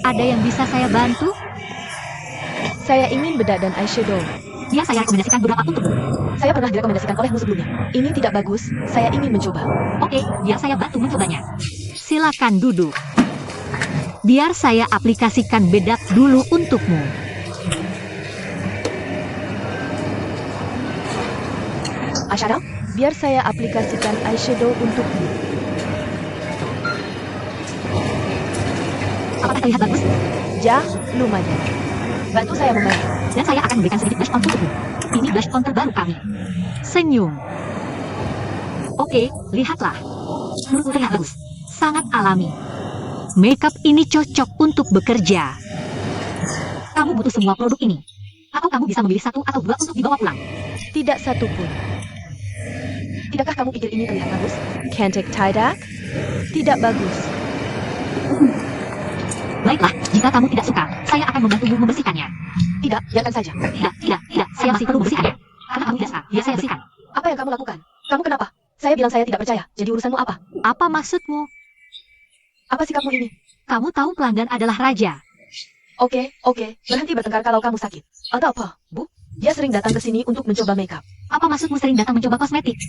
Ada yang bisa saya bantu? Saya ingin bedak dan eyeshadow. Biar saya rekomendasikan beberapa untukmu. Saya pernah direkomendasikan olehmu sebelumnya. Ini tidak bagus, saya ingin mencoba. Oke, biar saya bantu mencobanya. Silakan duduk. Biar saya aplikasikan bedak dulu untukmu. Eyeshadow? Biar saya aplikasikan eyeshadow untukmu. Apakah terlihat bagus? Ya, lumayan. Bantu saya membantu. Dan saya akan memberikan sedikit blush on untukmu. Ini blush on terbaru kami. Senyum. Oke, lihatlah. Menurutku terlihat bagus. Sangat alami. Makeup ini cocok untuk bekerja. Kamu butuh semua produk ini. Atau kamu bisa memilih satu atau dua untuk dibawa pulang. Tidak satu pun. Tidakkah kamu pikir ini terlihat bagus? Cantik tidak? Tidak bagus. Baiklah, jika kamu tidak suka, saya akan membantumu membersihkannya. Tidak, biarkan saja. Tidak. Saya masih perlu membersihkannya. Karena kamu tidak suka, biar saya bersihkan. Apa yang kamu lakukan? Kamu kenapa? Saya bilang saya tidak percaya. Jadi urusanmu apa? Apa maksudmu? Apa sikapmu ini? Kamu tahu pelanggan adalah raja. Oke. Berhenti bertengkar kalau kamu sakit. Atau apa, Bu? Dia sering datang ke sini untuk mencoba makeup. Apa maksudmu sering datang mencoba kosmetik?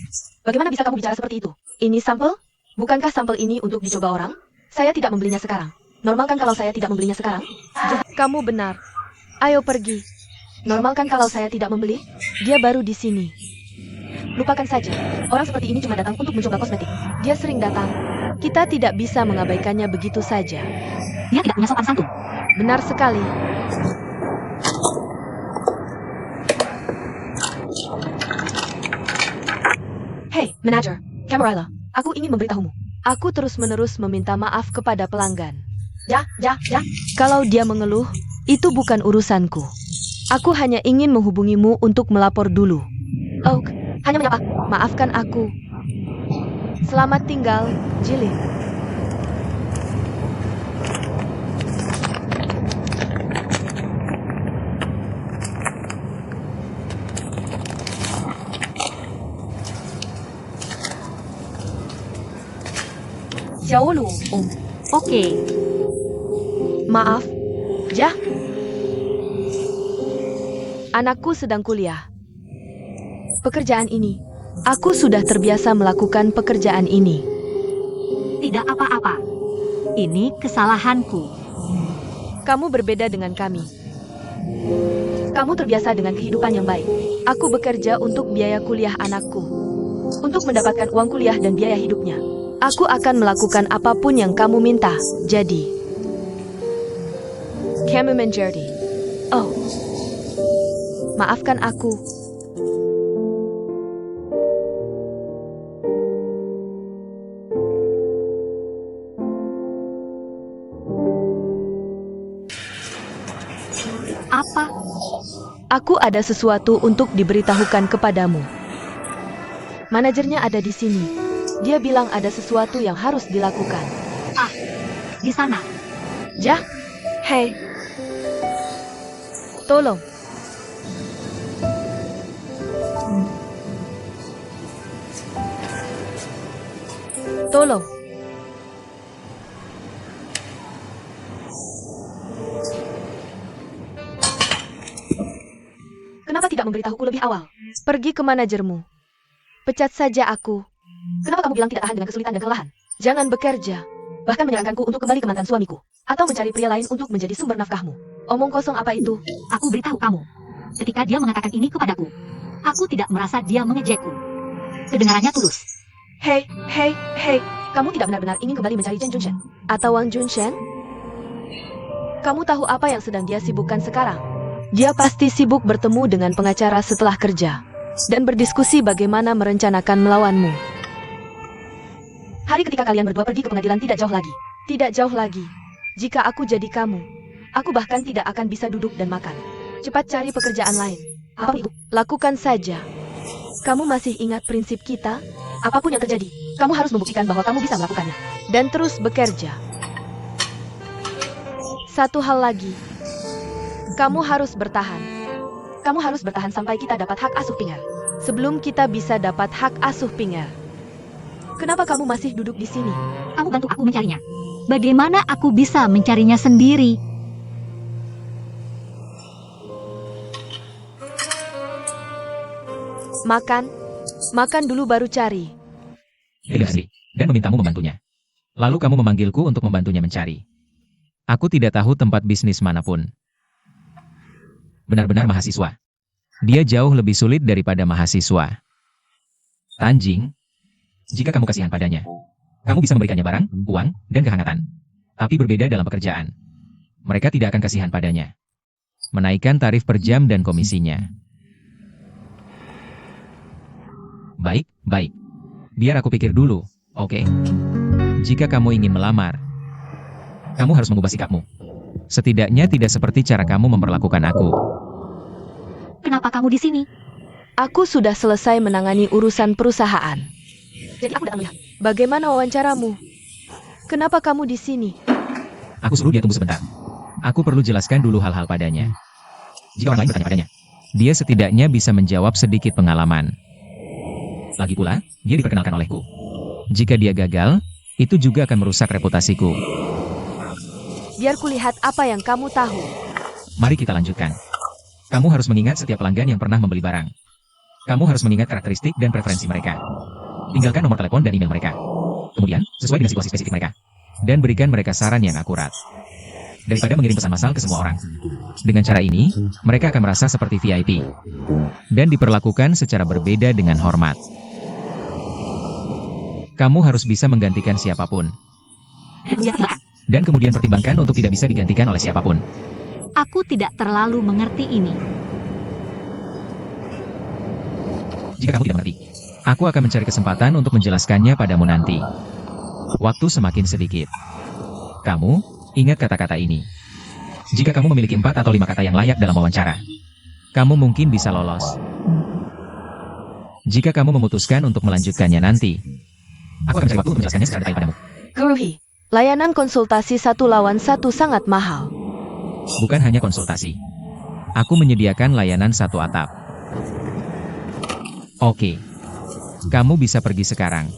Bagaimana bisa kamu bicara seperti itu? Ini sampel? Bukankah sampel ini untuk dicoba orang? Saya tidak membelinya sekarang. Normal kan kalau saya tidak membelinya sekarang? Kamu benar. Ayo pergi. Normal kan kalau saya tidak membeli? Dia baru di sini. Lupakan saja. Orang seperti ini cuma datang untuk mencoba kosmetik. Dia sering datang. Kita tidak bisa mengabaikannya begitu saja. Dia tidak punya sopan santun. Benar sekali. Hey, manager. Camarilla, aku ingin memberitahumu. Aku terus-menerus meminta maaf kepada pelanggan. Ya. Kalau dia mengeluh, itu bukan urusanku. Aku hanya ingin menghubungimu untuk melapor dulu. Oh, hanya menyapa. Maafkan aku. Selamat tinggal, Jilin. Xiaolu. Oke. Maaf, Ya. Anakku sedang kuliah. Pekerjaan ini, aku sudah terbiasa melakukan pekerjaan ini. Tidak apa-apa. Ini kesalahanku. Kamu berbeda dengan kami. Kamu terbiasa dengan kehidupan yang baik. Aku bekerja untuk biaya kuliah anakku. Untuk mendapatkan uang kuliah dan biaya hidupnya. Aku akan melakukan apapun yang kamu minta. Jadi, kamu menjadi. Oh, maafkan aku. Apa? Aku ada sesuatu untuk diberitahukan kepadamu. Manajernya ada di sini. Dia bilang ada sesuatu yang harus dilakukan. Ah, di sana. Ya, hei. Tolong. Tolong. Kenapa tidak memberitahuku lebih awal? Pergi ke manajermu. Pecat saja aku. Kenapa kamu bilang tidak tahan dengan kesulitan dan kelelahan? Jangan bekerja. Bahkan menyarankanku untuk kembali ke mantan suamiku. Atau mencari pria lain untuk menjadi sumber nafkahmu. Omong kosong apa itu? Aku beritahu kamu. Ketika dia mengatakan ini kepadaku, aku tidak merasa dia mengejekku. Kedengarannya tulus. Hei. Kamu tidak benar-benar ingin kembali mencari Chen Junshen? Atau Wang Junshen? Kamu tahu apa yang sedang dia sibukkan sekarang? Dia pasti sibuk bertemu dengan pengacara setelah kerja. Dan berdiskusi bagaimana merencanakan melawanmu. Hari ketika kalian berdua pergi ke pengadilan tidak jauh lagi. Tidak jauh lagi. Jika aku jadi kamu, aku bahkan tidak akan bisa duduk dan makan. Cepat cari pekerjaan lain. Apa itu? Lakukan saja. Kamu masih ingat prinsip kita? Apapun yang terjadi, kamu harus membuktikan bahwa kamu bisa melakukannya. Dan terus bekerja. Satu hal lagi. Kamu harus bertahan. Kamu harus bertahan sampai kita dapat hak asuh Pinger. Sebelum kita bisa dapat hak asuh Pinger. Kenapa kamu masih duduk di sini? Kamu bantu aku mencarinya. Bagaimana aku bisa mencarinya sendiri? Makan dulu baru cari. Dia asli, dan memintamu membantunya. Lalu kamu memanggilku untuk membantunya mencari. Aku tidak tahu tempat bisnis manapun. Benar-benar mahasiswa. Dia jauh lebih sulit daripada mahasiswa. Tanjing, jika kamu kasihan padanya, kamu bisa memberikannya barang, uang, dan kehangatan. Tapi berbeda dalam pekerjaan. Mereka tidak akan kasihan padanya. Menaikkan tarif per jam dan komisinya. Baik. Biar aku pikir dulu, oke? Jika kamu ingin melamar, kamu harus mengubah sikapmu. Setidaknya tidak seperti cara kamu memperlakukan aku. Kenapa kamu di sini? Aku sudah selesai menangani urusan perusahaan. Jadi aku datang melihat. Bagaimana wawancaramu? Kenapa kamu di sini? Aku suruh dia tunggu sebentar. Aku perlu jelaskan dulu hal-hal padanya. Jika orang lain bertanya padanya, dia setidaknya bisa menjawab sedikit pengalaman. Lagi pula, dia diperkenalkan olehku. Jika dia gagal, itu juga akan merusak reputasiku. Biar kulihat apa yang kamu tahu. Mari kita lanjutkan. Kamu harus mengingat setiap pelanggan yang pernah membeli barang. Kamu harus mengingat karakteristik dan preferensi mereka. Tinggalkan nomor telepon dan email mereka. Kemudian, sesuai dengan situasi spesifik mereka. Dan berikan mereka saran yang akurat. Daripada mengirim pesan massal ke semua orang. Dengan cara ini, mereka akan merasa seperti VIP. Dan diperlakukan secara berbeda dengan hormat. Kamu harus bisa menggantikan siapapun. Dan kemudian pertimbangkan untuk tidak bisa digantikan oleh siapapun. Aku tidak terlalu mengerti ini. Jika kamu tidak mengerti, aku akan mencari kesempatan untuk menjelaskannya padamu nanti. Waktu semakin sedikit. Kamu, ingat kata-kata ini. Jika kamu memiliki 4 atau 5 kata yang layak dalam wawancara, kamu mungkin bisa lolos. Jika kamu memutuskan untuk melanjutkannya nanti, aku akan mencari waktu untuk menjelaskannya secara detail padamu. Guruhi, layanan konsultasi 1-1 sangat mahal. Bukan hanya konsultasi. Aku menyediakan layanan 1 atap. Oke. Kamu bisa pergi sekarang.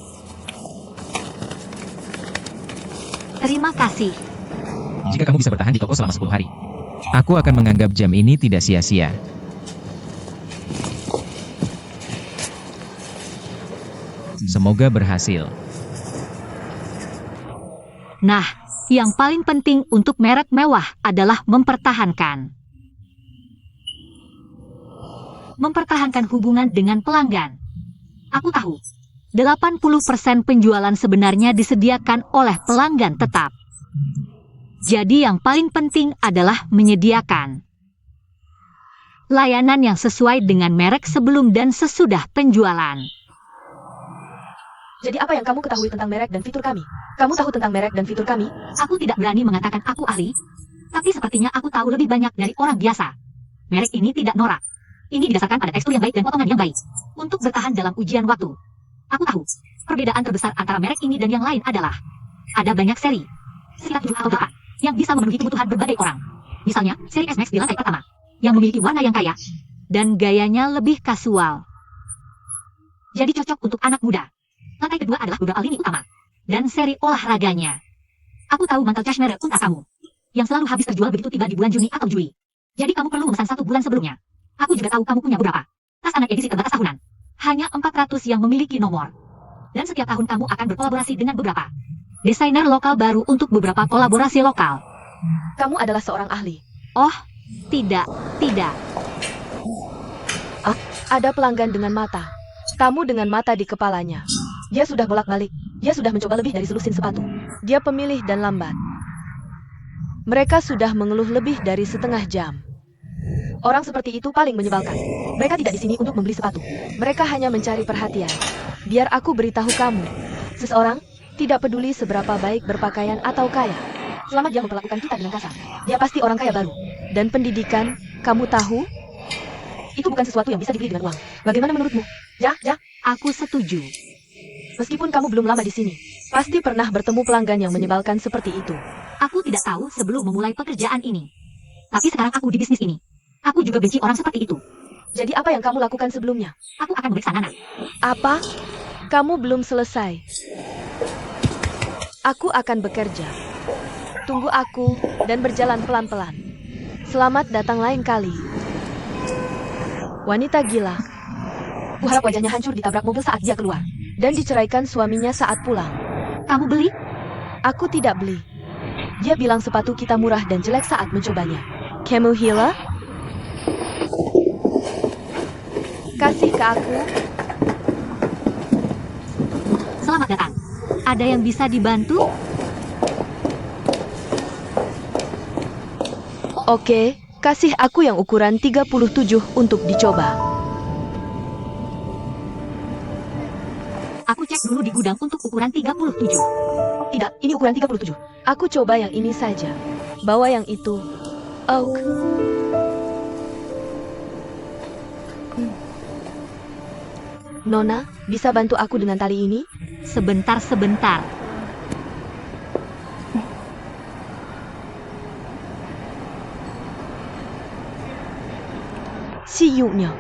Terima kasih. Jika kamu bisa bertahan di toko selama 10 hari, aku akan menganggap jam ini tidak sia-sia. Semoga berhasil. Nah, yang paling penting untuk merek mewah adalah mempertahankan hubungan dengan pelanggan. Aku tahu, 80% penjualan sebenarnya disediakan oleh pelanggan tetap. Jadi yang paling penting adalah menyediakan layanan yang sesuai dengan merek sebelum dan sesudah penjualan. Jadi apa yang kamu ketahui tentang merek dan fitur kami? Kamu tahu tentang merek dan fitur kami? Aku tidak berani mengatakan aku ahli, tapi sepertinya aku tahu lebih banyak dari orang biasa. Merek ini tidak norak. Ini didasarkan pada tekstur yang baik dan potongan yang baik. Untuk bertahan dalam ujian waktu. Aku tahu, perbedaan terbesar antara merek ini dan yang lain adalah ada banyak seri, sekitar 7 atau 8, yang bisa memenuhi kebutuhan berbagai orang. Misalnya, seri S-Max di lantai pertama, yang memiliki warna yang kaya, dan gayanya lebih kasual. Jadi cocok untuk anak muda. Lantai kedua adalah beberapa lini utama, dan seri olahraganya. Aku tahu mantel cashmere untuk kamu, yang selalu habis terjual begitu tiba di bulan Juni atau Juli. Jadi kamu perlu memesan 1 bulan sebelumnya. Aku juga tahu kamu punya beberapa tas anak edisi terbatas tahunan. Hanya 400 yang memiliki nomor. Dan setiap tahun kamu akan berkolaborasi dengan beberapa desainer lokal baru untuk beberapa kolaborasi lokal. Kamu adalah seorang ahli. Oh, tidak. Ada pelanggan dengan mata. Tamu dengan mata di kepalanya. Dia sudah bolak-balik. Dia sudah mencoba lebih dari selusin sepatu. Dia pemilih dan lambat. Mereka sudah mengeluh lebih dari setengah jam. Orang seperti itu paling menyebalkan. Mereka tidak di sini untuk membeli sepatu. Mereka hanya mencari perhatian. Biar aku beritahu kamu. Seseorang tidak peduli seberapa baik berpakaian atau kaya. Selama dia memperlakukan kita dengan kasar, dia pasti orang kaya baru. Dan pendidikan, kamu tahu? Itu bukan sesuatu yang bisa dibeli dengan uang. Bagaimana menurutmu? Ya. Aku setuju. Meskipun kamu belum lama di sini, pasti pernah bertemu pelanggan yang menyebalkan seperti itu. Aku tidak tahu sebelum memulai pekerjaan ini. Tapi sekarang aku di bisnis ini. Aku juga benci orang seperti itu. Jadi apa yang kamu lakukan sebelumnya? Aku akan memeriksa Nana. Apa? Kamu belum selesai. Aku akan bekerja. Tunggu aku dan berjalan pelan-pelan. Selamat datang lain kali. Wanita gila. Kuharap wajahnya hancur ditabrak mobil saat dia keluar. Dan diceraikan suaminya saat pulang. Kamu beli? Aku tidak beli. Dia bilang sepatu kita murah dan jelek saat mencobanya. Kamu gila? Kasih ke aku. Selamat datang. Ada yang bisa dibantu? Oke, kasih aku yang ukuran 37 untuk dicoba. Aku cek dulu di gudang untuk ukuran 37. Tidak, ini ukuran 37. Aku coba yang ini saja. Bawa yang itu. Oak. Nona, bisa bantu aku dengan tali ini? Sebentar. Si Yu-nya.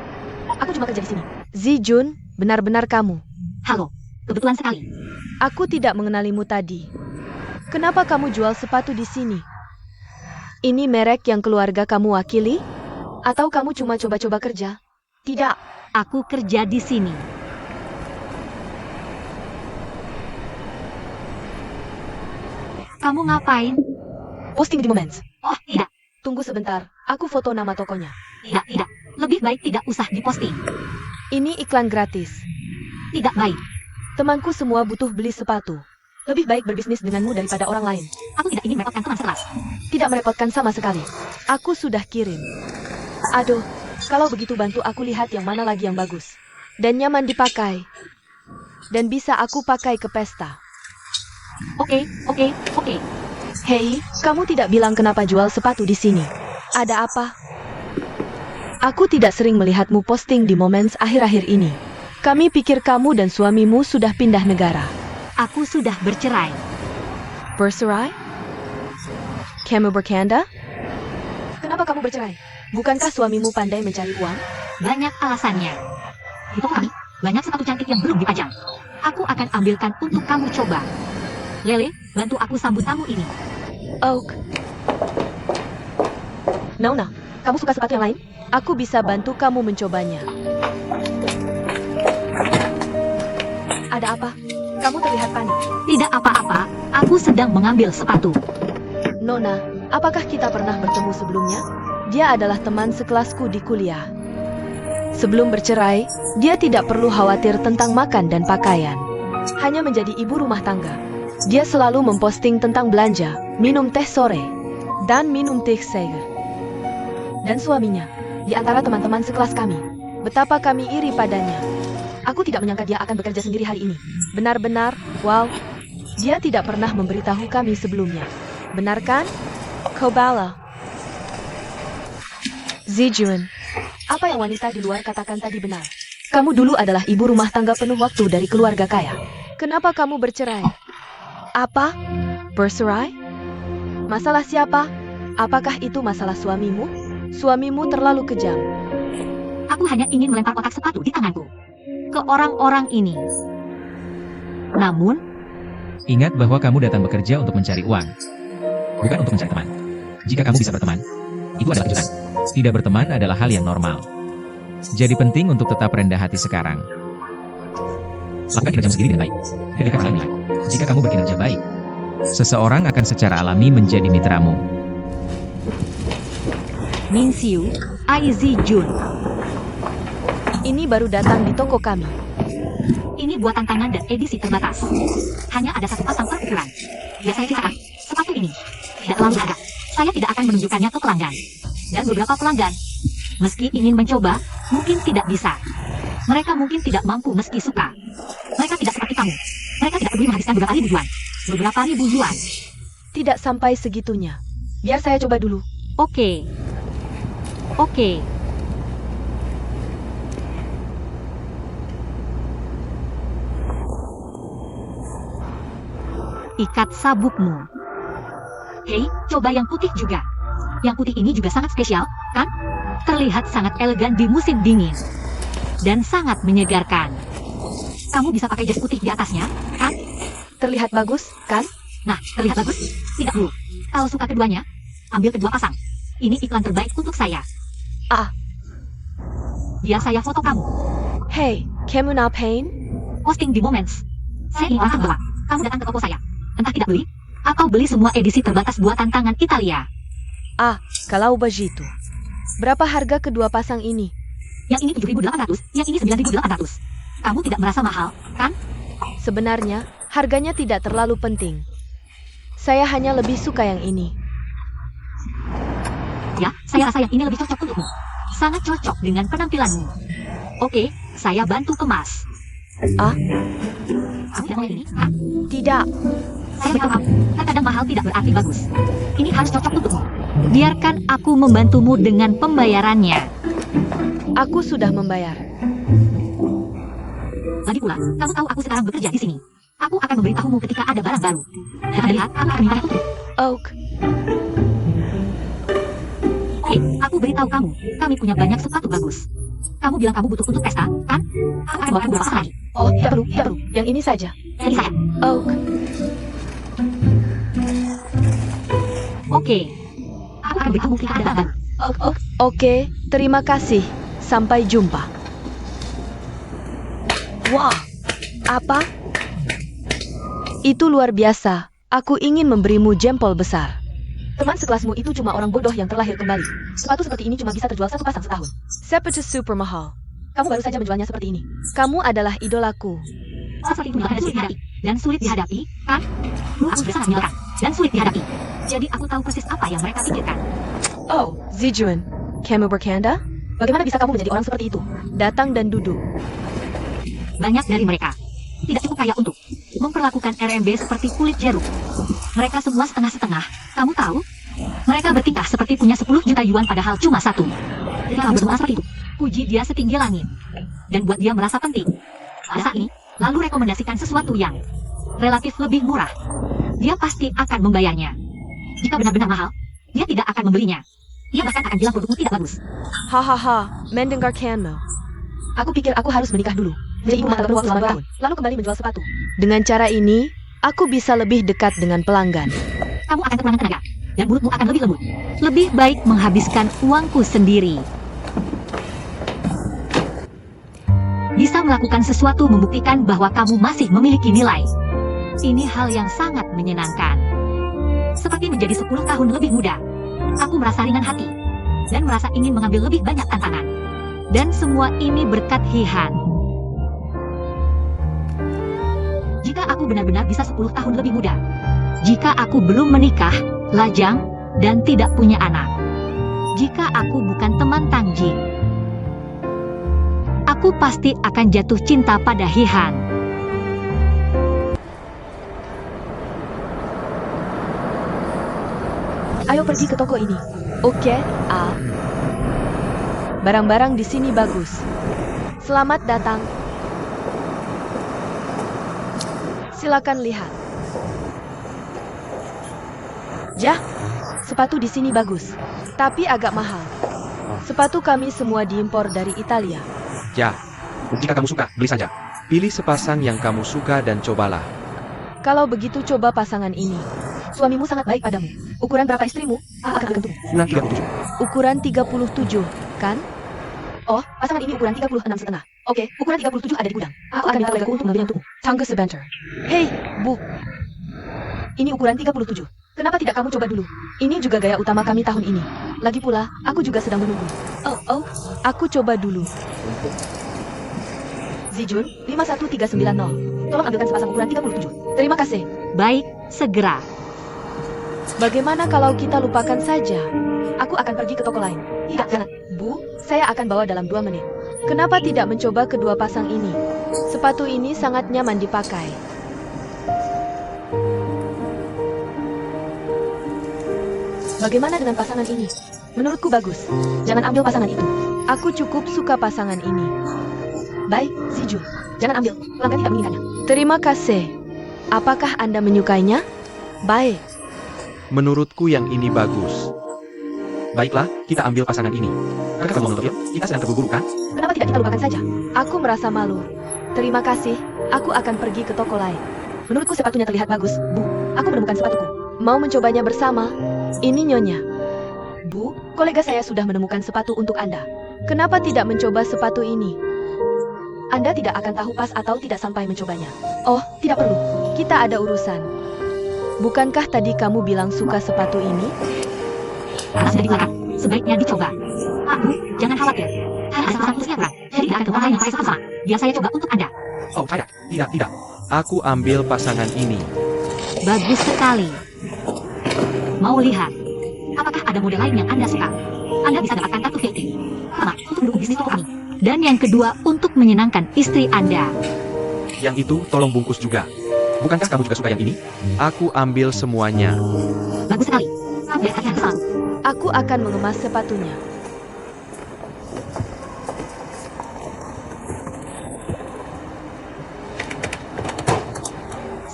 Aku cuma kerja di sini. Zijun, benar-benar kamu. Halo, kebetulan sekali. Aku tidak mengenalimu tadi. Kenapa kamu jual sepatu di sini? Ini merek yang keluarga kamu wakili? Atau kamu cuma coba-coba kerja? Tidak, aku kerja di sini. Kamu ngapain? Posting di Moments. Oh, tidak. Tunggu sebentar, aku foto nama tokonya. Tidak. Lebih baik tidak usah diposting. Ini iklan gratis. Tidak baik. Temanku semua butuh beli sepatu. Lebih baik berbisnis denganmu daripada orang lain. Aku tidak ingin merepotkan teman sekelas. Tidak merepotkan sama sekali. Aku sudah kirim. Aduh, kalau begitu bantu aku lihat yang mana lagi yang bagus. Dan nyaman dipakai. Dan bisa aku pakai ke pesta. Oke. Hei, kamu tidak bilang kenapa jual sepatu di sini. Ada apa? Aku tidak sering melihatmu posting di Moments akhir-akhir ini. Kami pikir kamu dan suamimu sudah pindah negara. Aku sudah bercerai. Bercerai? Kamu bercanda? Kenapa kamu bercerai? Bukankah suamimu pandai mencari uang? Banyak alasannya. Di toko kami, banyak sepatu cantik yang belum dipajang. Aku akan ambilkan untuk kamu coba. Lele, bantu aku sambut tamu ini. Oak. Nona, kamu suka sepatu yang lain? Aku bisa bantu kamu mencobanya. Ada apa? Kamu terlihat panik. Tidak apa-apa, aku sedang mengambil sepatu. Nona, apakah kita pernah bertemu sebelumnya? Dia adalah teman sekelasku di kuliah. Sebelum bercerai, dia tidak perlu khawatir tentang makan dan pakaian. Hanya menjadi ibu rumah tangga. Dia selalu memposting tentang belanja, minum teh sore, dan minum teh seger. Dan suaminya, di antara teman-teman sekelas kami. Betapa kami iri padanya. Aku tidak menyangka dia akan bekerja sendiri hari ini. Benar-benar, wow. Dia tidak pernah memberitahu kami sebelumnya. Benar kan? Kobala. Zijun. Apa yang wanita di luar katakan tadi benar. Kamu dulu adalah ibu rumah tangga penuh waktu dari keluarga kaya. Kenapa kamu bercerai? Apa? Bercerai? Masalah siapa? Apakah itu masalah suamimu? Suamimu terlalu kejam. Aku hanya ingin melempar kotak sepatu di tanganku ke orang-orang ini. Namun, Ingat bahwa kamu datang bekerja untuk mencari uang, bukan untuk mencari teman. Jika kamu bisa berteman, itu adalah kejutan. Tidak berteman adalah hal yang normal. Jadi penting untuk tetap rendah hati sekarang. Lakukan kinerjamu sendiri dengan baik. Dan mereka akan menilai. Jika kamu berkinerja baik, seseorang akan secara alami menjadi mitramu. Min Siu, Aizi Jun. Ini baru datang di toko kami. Ini buatan tangan dan edisi terbatas. Hanya ada satu pasang per ukuran. Biasanya kisahkan, sepatu ini tidak terlalu berharga. Saya tidak akan menunjukkannya ke pelanggan. Dan beberapa pelanggan, meski ingin mencoba, mungkin tidak bisa. Mereka mungkin tidak mampu meski suka. Mereka tidak seperti kamu. Mereka tidak peduli menghabiskan beberapa ribu yuan. Beberapa ribu yuan. Tidak sampai segitunya. Biar saya coba dulu. Oke. Ikat sabukmu. Hei, coba yang putih juga. Yang putih ini juga sangat spesial, kan? Terlihat sangat elegan di musim dingin. Dan sangat menyegarkan. Kamu bisa pakai jas putih di atasnya, kan? Terlihat bagus, kan? Nah, terlihat bagus? Tidak dulu. Kalau suka keduanya, ambil kedua pasang. Ini iklan terbaik untuk saya. Ah. Biar saya foto kamu. Hey, kamu ngapain? Posting di Moments. Saya ingin langsung bahwa kamu datang ke toko saya. Entah tidak beli, atau beli semua edisi terbatas buatan tangan Italia. Kalau begitu. Berapa harga kedua pasang ini? Yang ini 7.800, yang ini 9.800. Kamu tidak merasa mahal, kan? Sebenarnya, harganya tidak terlalu penting. Saya hanya lebih suka yang ini. Ya, saya rasa yang ini lebih cocok untukmu. Sangat cocok dengan penampilanmu. Oke, saya bantu kemas. Kamu tidak mau yang ini, kan? Tidak. Saya beritahu kamu, kadang mahal tidak berarti bagus. Ini harus cocok untukmu. Biarkan aku membantumu dengan pembayarannya. Aku sudah membayar. Lagi pula, kamu tahu aku sekarang bekerja di sini. Aku akan memberitahumu ketika ada barang baru. Dan lihat, aku akan minta untukmu. Oak, Oke, aku beritahu kamu, kami punya banyak sepatu bagus. Kamu bilang kamu butuh untuk pesta, kan? Aku akan bawa kamu beberapa pasang lagi. oh, tidak perlu, tidak perlu. Yang ini saja. Jadi saya. Oak, Oke. Aku akan beritahu ketika ada barang baru. Oke, terima kasih. Sampai jumpa. Wah, apa? Itu luar biasa. Aku ingin memberimu jempol besar. Teman sekelasmu itu cuma orang bodoh yang terlahir kembali. Sepatu seperti ini cuma bisa terjual satu pasang setahun. Sepatu super mahal. Kamu baru saja menjualnya seperti ini. Kamu adalah idolaku. Seperti itu sulit dihadapi. Dan sulit dihadapi, kan? Aku sudah sangat menyenangkan. Dan sulit dihadapi. Jadi aku tahu persis apa yang mereka pikirkan. Oh, Zijun, kamu bercanda? Bagaimana bisa kamu menjadi orang seperti itu? Datang dan duduk. Banyak dari mereka tidak cukup kaya untuk memperlakukan RMB seperti kulit jeruk. Mereka semua setengah-setengah. Kamu tahu? Mereka bertingkah seperti punya 10 juta yuan padahal cuma satu. Ketika kamu berdoa seperti itu, puji dia setinggi langit. Dan buat dia merasa penting. Pada saat ini, lalu rekomendasikan sesuatu yang relatif lebih murah. Dia pasti akan membayarnya. Jika benar-benar mahal, dia tidak akan membelinya. Dia bahkan akan bilang produkmu tidak bagus. Hahaha, mendengarkanmu. Aku pikir aku harus menikah dulu. Jadi ibu rumah tangga selama 2 tahun, lalu kembali menjual sepatu. Dengan cara ini, aku bisa lebih dekat dengan pelanggan. Kamu akan kekurangan tenaga, dan mulutmu akan lebih lembut. Lebih baik menghabiskan uangku sendiri. Bisa melakukan sesuatu membuktikan bahwa kamu masih memiliki nilai. Ini hal yang sangat menyenangkan. Seperti menjadi 10 tahun lebih muda. Aku merasa ringan hati, dan merasa ingin mengambil lebih banyak tantangan. Dan semua ini berkat Hihan. Jika aku benar-benar bisa 10 tahun lebih muda. Jika aku belum menikah, lajang, dan tidak punya anak. Jika aku bukan teman Tangjing. Aku pasti akan jatuh cinta pada Hihan. Ayo pergi ke toko ini. Oke, barang-barang di sini bagus. Selamat datang. Silakan lihat. Jah, sepatu di sini bagus, tapi agak mahal. Sepatu kami semua diimpor dari Italia. Ya, jika kamu suka, beli saja. Pilih sepasang yang kamu suka dan cobalah. Kalau begitu coba pasangan ini. Suamimu sangat baik padamu. Ukuran berapa istrimu? Aku akan bergantung. 37. Ukuran 37, kan? Oh, pasangan ini ukuran 36,5. Oke, ukuran 37 ada di gudang. Aku akan minta kolegaku untuk mengambilnya untukmu. Tunggu sebentar. Hei, Bu. Ini ukuran 37. Kenapa tidak kamu coba dulu? Ini juga gaya utama kami tahun ini. Lagi pula, aku juga sedang menunggu. Aku coba dulu. Zijun, 51390. Tolong ambilkan sepasang ukuran 37. Terima kasih. Baik, segera. Bagaimana kalau kita lupakan saja? Aku akan pergi ke toko lain. Tidak, jangan. Bu, saya akan bawa dalam 2 menit. Kenapa tidak mencoba kedua pasang ini? Sepatu ini sangat nyaman dipakai. Bagaimana dengan pasangan ini? Menurutku bagus. Jangan ambil pasangan itu. Aku cukup suka pasangan ini. Baik, Zijun. Jangan ambil. Pelanggan tidak menginginkannya. Terima kasih. Apakah Anda menyukainya? Baik. Menurutku yang ini bagus. Baiklah, kita ambil pasangan ini. Apakah kamu menonton film? Kita sedang terburu-buru, kan? Kenapa tidak kita lupakan saja? Aku merasa malu. Terima kasih. Aku akan pergi ke toko lain. Menurutku sepatunya terlihat bagus, Bu. Aku menemukan sepatuku. Mau mencobanya bersama? Ini Nyonya. Bu, kolega saya sudah menemukan sepatu untuk Anda. Kenapa tidak mencoba sepatu ini? Anda tidak akan tahu pas atau tidak sampai mencobanya. Oh, tidak perlu. Kita ada urusan. Bukankah tadi kamu bilang suka sepatu ini? Karena sudah dilarang, sebaiknya dicoba. Bu, jangan khawatir. Hanya asal satu sekian orang, jadi tidak akan ke orang lain yang pakai sama. Biar saya coba untuk Anda. Oh, tidak. Aku ambil pasangan ini. Bagus sekali. Mau lihat? Apakah ada model lain yang Anda suka? Anda bisa dapatkan kartu VIP. Pertama, untuk mendukung bisnis toko ini. Dan yang kedua, untuk menyenangkan istri Anda. Yang itu tolong bungkus juga. Bukankah kamu juga suka yang ini? Aku ambil semuanya. Bagus sekali. Ambil kalian selalu. Aku akan mengemas sepatunya.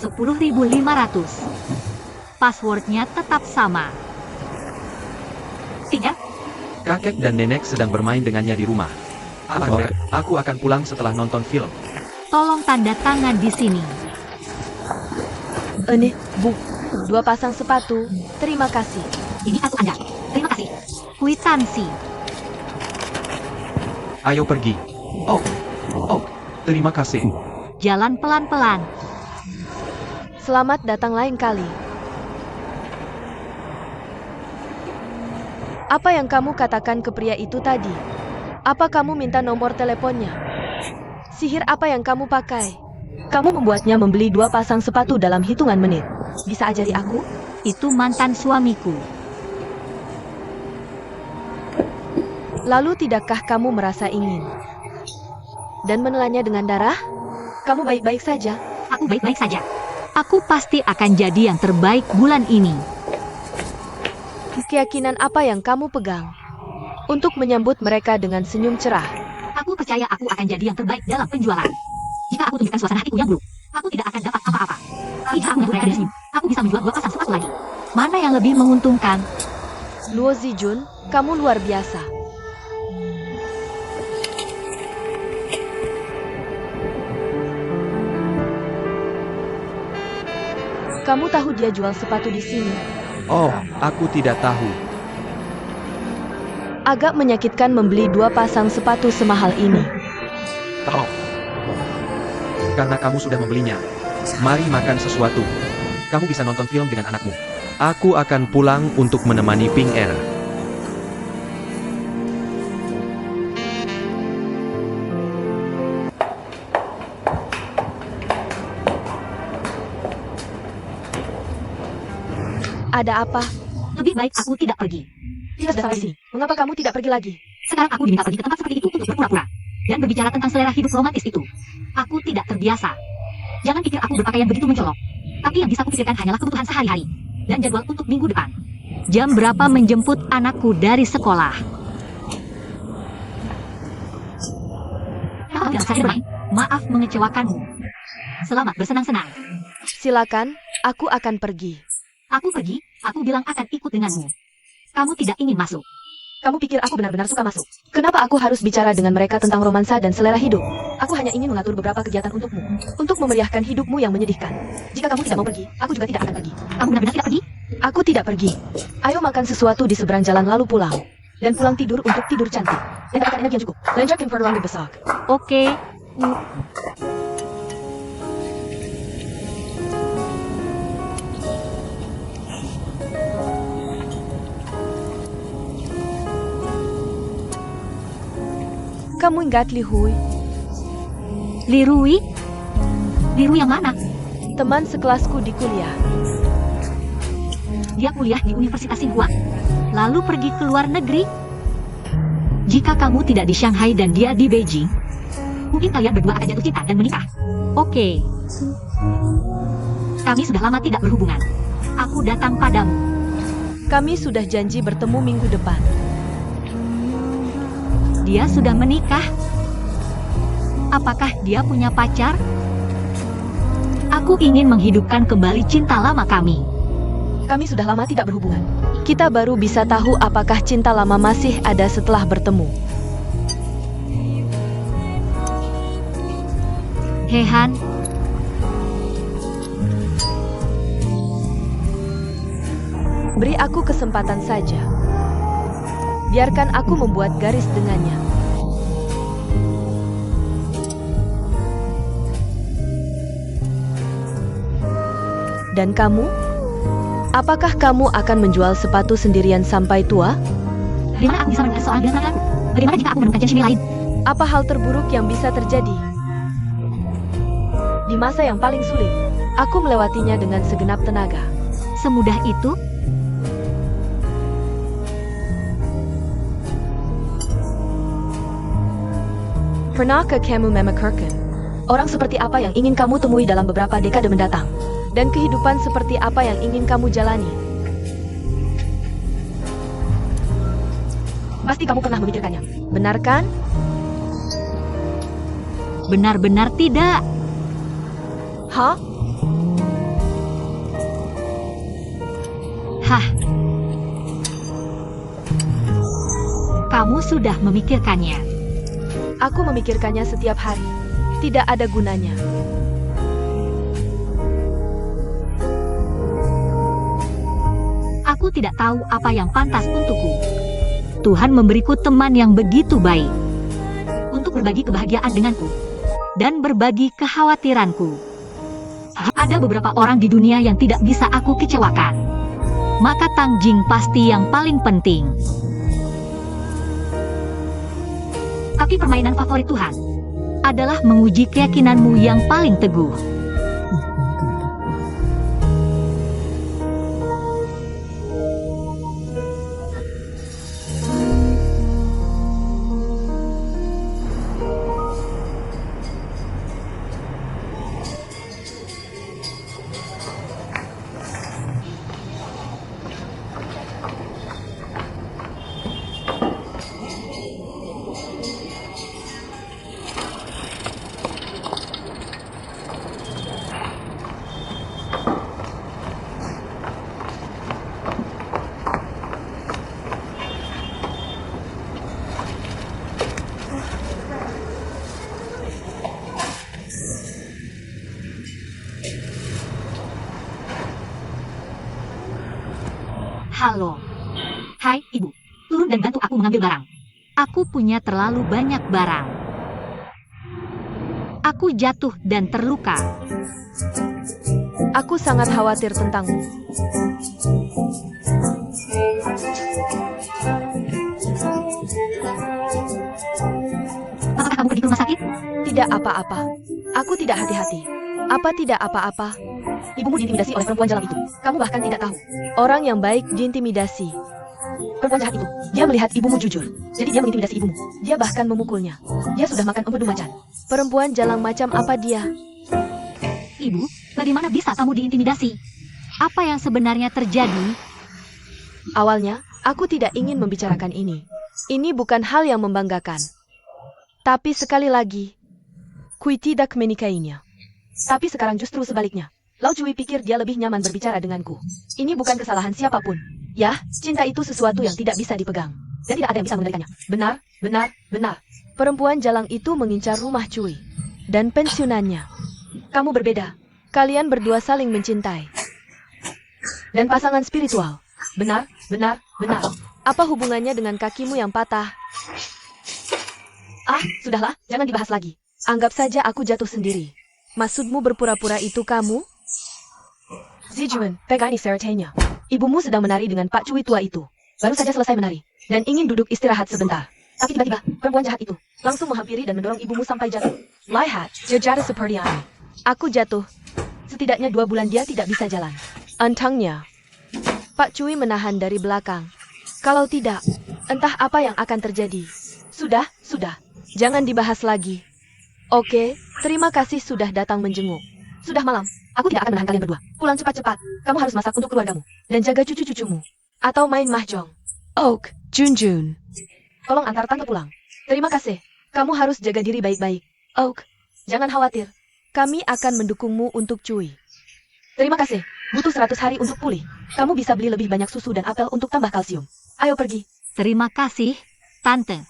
$10.500. Passwordnya tetap sama. 3. Kakek dan nenek sedang bermain dengannya di rumah. Aku akan pulang setelah nonton film. Tolong tanda tangan di sini. Ini, Bu. 2 pasang sepatu. Terima kasih. Ini kartu Anda. Terima kasih. Kwitansi. Ayo pergi. Oh, terima kasih. Jalan pelan-pelan. Selamat datang lain kali. Apa yang kamu katakan ke pria itu tadi? Apa kamu minta nomor teleponnya? Sihir apa yang kamu pakai? Kamu membuatnya membeli 2 pasang sepatu dalam hitungan menit. Bisa ajari aku? Itu mantan suamiku. Lalu tidakkah kamu merasa ingin? Dan menelannya dengan darah? Kamu baik-baik saja? Aku baik-baik saja. Aku pasti akan jadi yang terbaik bulan ini. Keyakinan apa yang kamu pegang? Untuk menyambut mereka dengan senyum cerah. Aku percaya aku akan jadi yang terbaik dalam penjualan. Jika aku tunjukkan suasana hatiku yang buruk, aku tidak akan dapat apa-apa. Jika aku menyambut mereka dengan senyum, aku bisa menjual 2 pasang sepatu lagi. Mana yang lebih menguntungkan? Luo Zijun, kamu luar biasa. Kamu tahu dia jual sepatu di sini? Oh, aku tidak tahu. Agak menyakitkan membeli 2 pasang sepatu semahal ini. Oh, karena kamu sudah membelinya. Mari makan sesuatu. Kamu bisa nonton film dengan anakmu. Aku akan pulang untuk menemani Ping Er. Ada apa? Lebih baik aku tidak pergi. Kita sudah sampai sini. Mengapa kamu tidak pergi lagi? Sekarang aku diminta pergi ke tempat seperti itu untuk berpura-pura. Dan berbicara tentang selera hidup romantis itu. Aku tidak terbiasa. Jangan pikir aku berpakaian begitu mencolok. Tapi yang bisa kupikirkan hanyalah kebutuhan sehari-hari. Dan jadwal untuk minggu depan. Jam berapa menjemput anakku dari sekolah? Kamu tidak saya bermain. Maaf mengecewakanmu. Selamat bersenang-senang. Silakan, aku akan pergi. Aku pergi, aku bilang akan ikut denganmu. Kamu tidak ingin masuk. Kamu pikir aku benar-benar suka masuk? Kenapa aku harus bicara dengan mereka tentang romansa dan selera hidup? Aku hanya ingin mengatur beberapa kegiatan untukmu. Untuk memeriahkan hidupmu yang menyedihkan. Jika kamu tidak mau pergi, aku juga tidak akan pergi. Kamu benar-benar tidak pergi? Aku tidak pergi. Ayo makan sesuatu di seberang jalan lalu pulang. Dan pulang tidur untuk tidur cantik. Dan dapatkan energi yang cukup. Lanjutkan perluan besok. Oke. Kamu ingat Li Hui? Li Rui? Li Rui yang mana? Teman sekelasku di kuliah. Dia kuliah di Universitas Tsinghua, lalu pergi ke luar negeri. Jika kamu tidak di Shanghai dan dia di Beijing, mungkin kalian berdua akan jatuh cinta dan menikah. Oke. Kami sudah lama tidak berhubungan. Aku datang padamu. Kami sudah janji bertemu minggu depan. Dia sudah menikah? Apakah dia punya pacar? Aku ingin menghidupkan kembali cinta lama kami. Kami sudah lama tidak berhubungan. Kita baru bisa tahu apakah cinta lama masih ada setelah bertemu. Hehan, beri aku kesempatan saja. Biarkan aku membuat garis dengannya. Dan kamu? Apakah kamu akan menjual sepatu sendirian sampai tua? Bagaimana aku bisa menemukan seorang dengan aku? Bagaimana jika aku menemukan Chen Shimi lain? Apa hal terburuk yang bisa terjadi? Di masa yang paling sulit, aku melewatinya dengan segenap tenaga. Semudah itu? Pernahkah kamu memikirkan orang seperti apa yang ingin kamu temui dalam beberapa dekade mendatang? Dan kehidupan seperti apa yang ingin kamu jalani? Pasti kamu pernah memikirkannya, benar kan? Benar-benar tidak. Hah? Hah. Kamu sudah memikirkannya. Aku memikirkannya setiap hari. Tidak ada gunanya. Aku tidak tahu apa yang pantas untukku. Tuhan memberiku teman yang begitu baik untuk berbagi kebahagiaan denganku dan berbagi kekhawatiranku. Ada beberapa orang di dunia yang tidak bisa aku kecewakan. Maka Tang Jing pasti yang paling penting. Tapi permainan favorit Tuhan adalah menguji keyakinanmu yang paling teguh. Halo. Hai, Ibu. Turun dan bantu aku mengambil barang. Aku punya terlalu banyak barang. Aku jatuh dan terluka. Aku sangat khawatir tentangmu. Apakah kamu pergi ke rumah sakit? Tidak apa-apa. Aku tidak hati-hati. Apa tidak apa-apa? Ibumu diintimidasi oleh perempuan jalan itu. Kamu bahkan tidak tahu. Orang yang baik diintimidasi. Perempuan jahat itu, dia melihat ibumu jujur. Jadi dia mengintimidasi ibumu. Dia bahkan memukulnya. Dia sudah makan empedu macan. Perempuan jalang macam apa dia? Ibu, bagaimana bisa kamu diintimidasi? Apa yang sebenarnya terjadi? Awalnya, aku tidak ingin membicarakan ini. Ini bukan hal yang membanggakan. Tapi sekali lagi, kui tidak menikainya. Tapi sekarang justru sebaliknya. Lau Cui pikir dia lebih nyaman berbicara denganku. Ini bukan kesalahan siapapun. Ya, cinta itu sesuatu yang tidak bisa dipegang. Dan tidak ada yang bisa mengendalikannya. Benar, benar, benar. Perempuan jalang itu mengincar rumah Cui. Dan pensiunannya. Kamu berbeda. Kalian berdua saling mencintai. Dan pasangan spiritual. Benar, benar, benar. Apa hubungannya dengan kakimu yang patah? Ah, sudahlah, jangan dibahas lagi. Anggap saja aku jatuh sendiri. Maksudmu berpura-pura itu kamu? Zijuan, pegang ini seretanya. Ibumu sedang menari dengan Pak Cui tua itu. Baru saja selesai menari. Dan ingin duduk istirahat sebentar. Tapi tiba-tiba, perempuan jahat itu langsung menghampiri dan mendorong ibumu sampai jatuh. Lihat, dia jatuh seperti ini. Aku jatuh. Setidaknya 2 bulan dia tidak bisa jalan. Antangnya. Pak Cui menahan dari belakang. Kalau tidak, entah apa yang akan terjadi. Sudah, sudah. Jangan dibahas lagi. Oke, terima kasih sudah datang menjenguk. Sudah malam. Aku tidak akan menahan kalian berdua. Pulang cepat-cepat. Kamu harus masak untuk keluargamu. Dan jaga cucu-cucumu. Atau main mahjong. Oak, Junjun. Tolong antar tante pulang. Terima kasih. Kamu harus jaga diri baik-baik. Oak, jangan khawatir. Kami akan mendukungmu untuk Cui. Terima kasih. Butuh 100 hari untuk pulih. Kamu bisa beli lebih banyak susu dan apel untuk tambah kalsium. Ayo pergi. Terima kasih, Tante.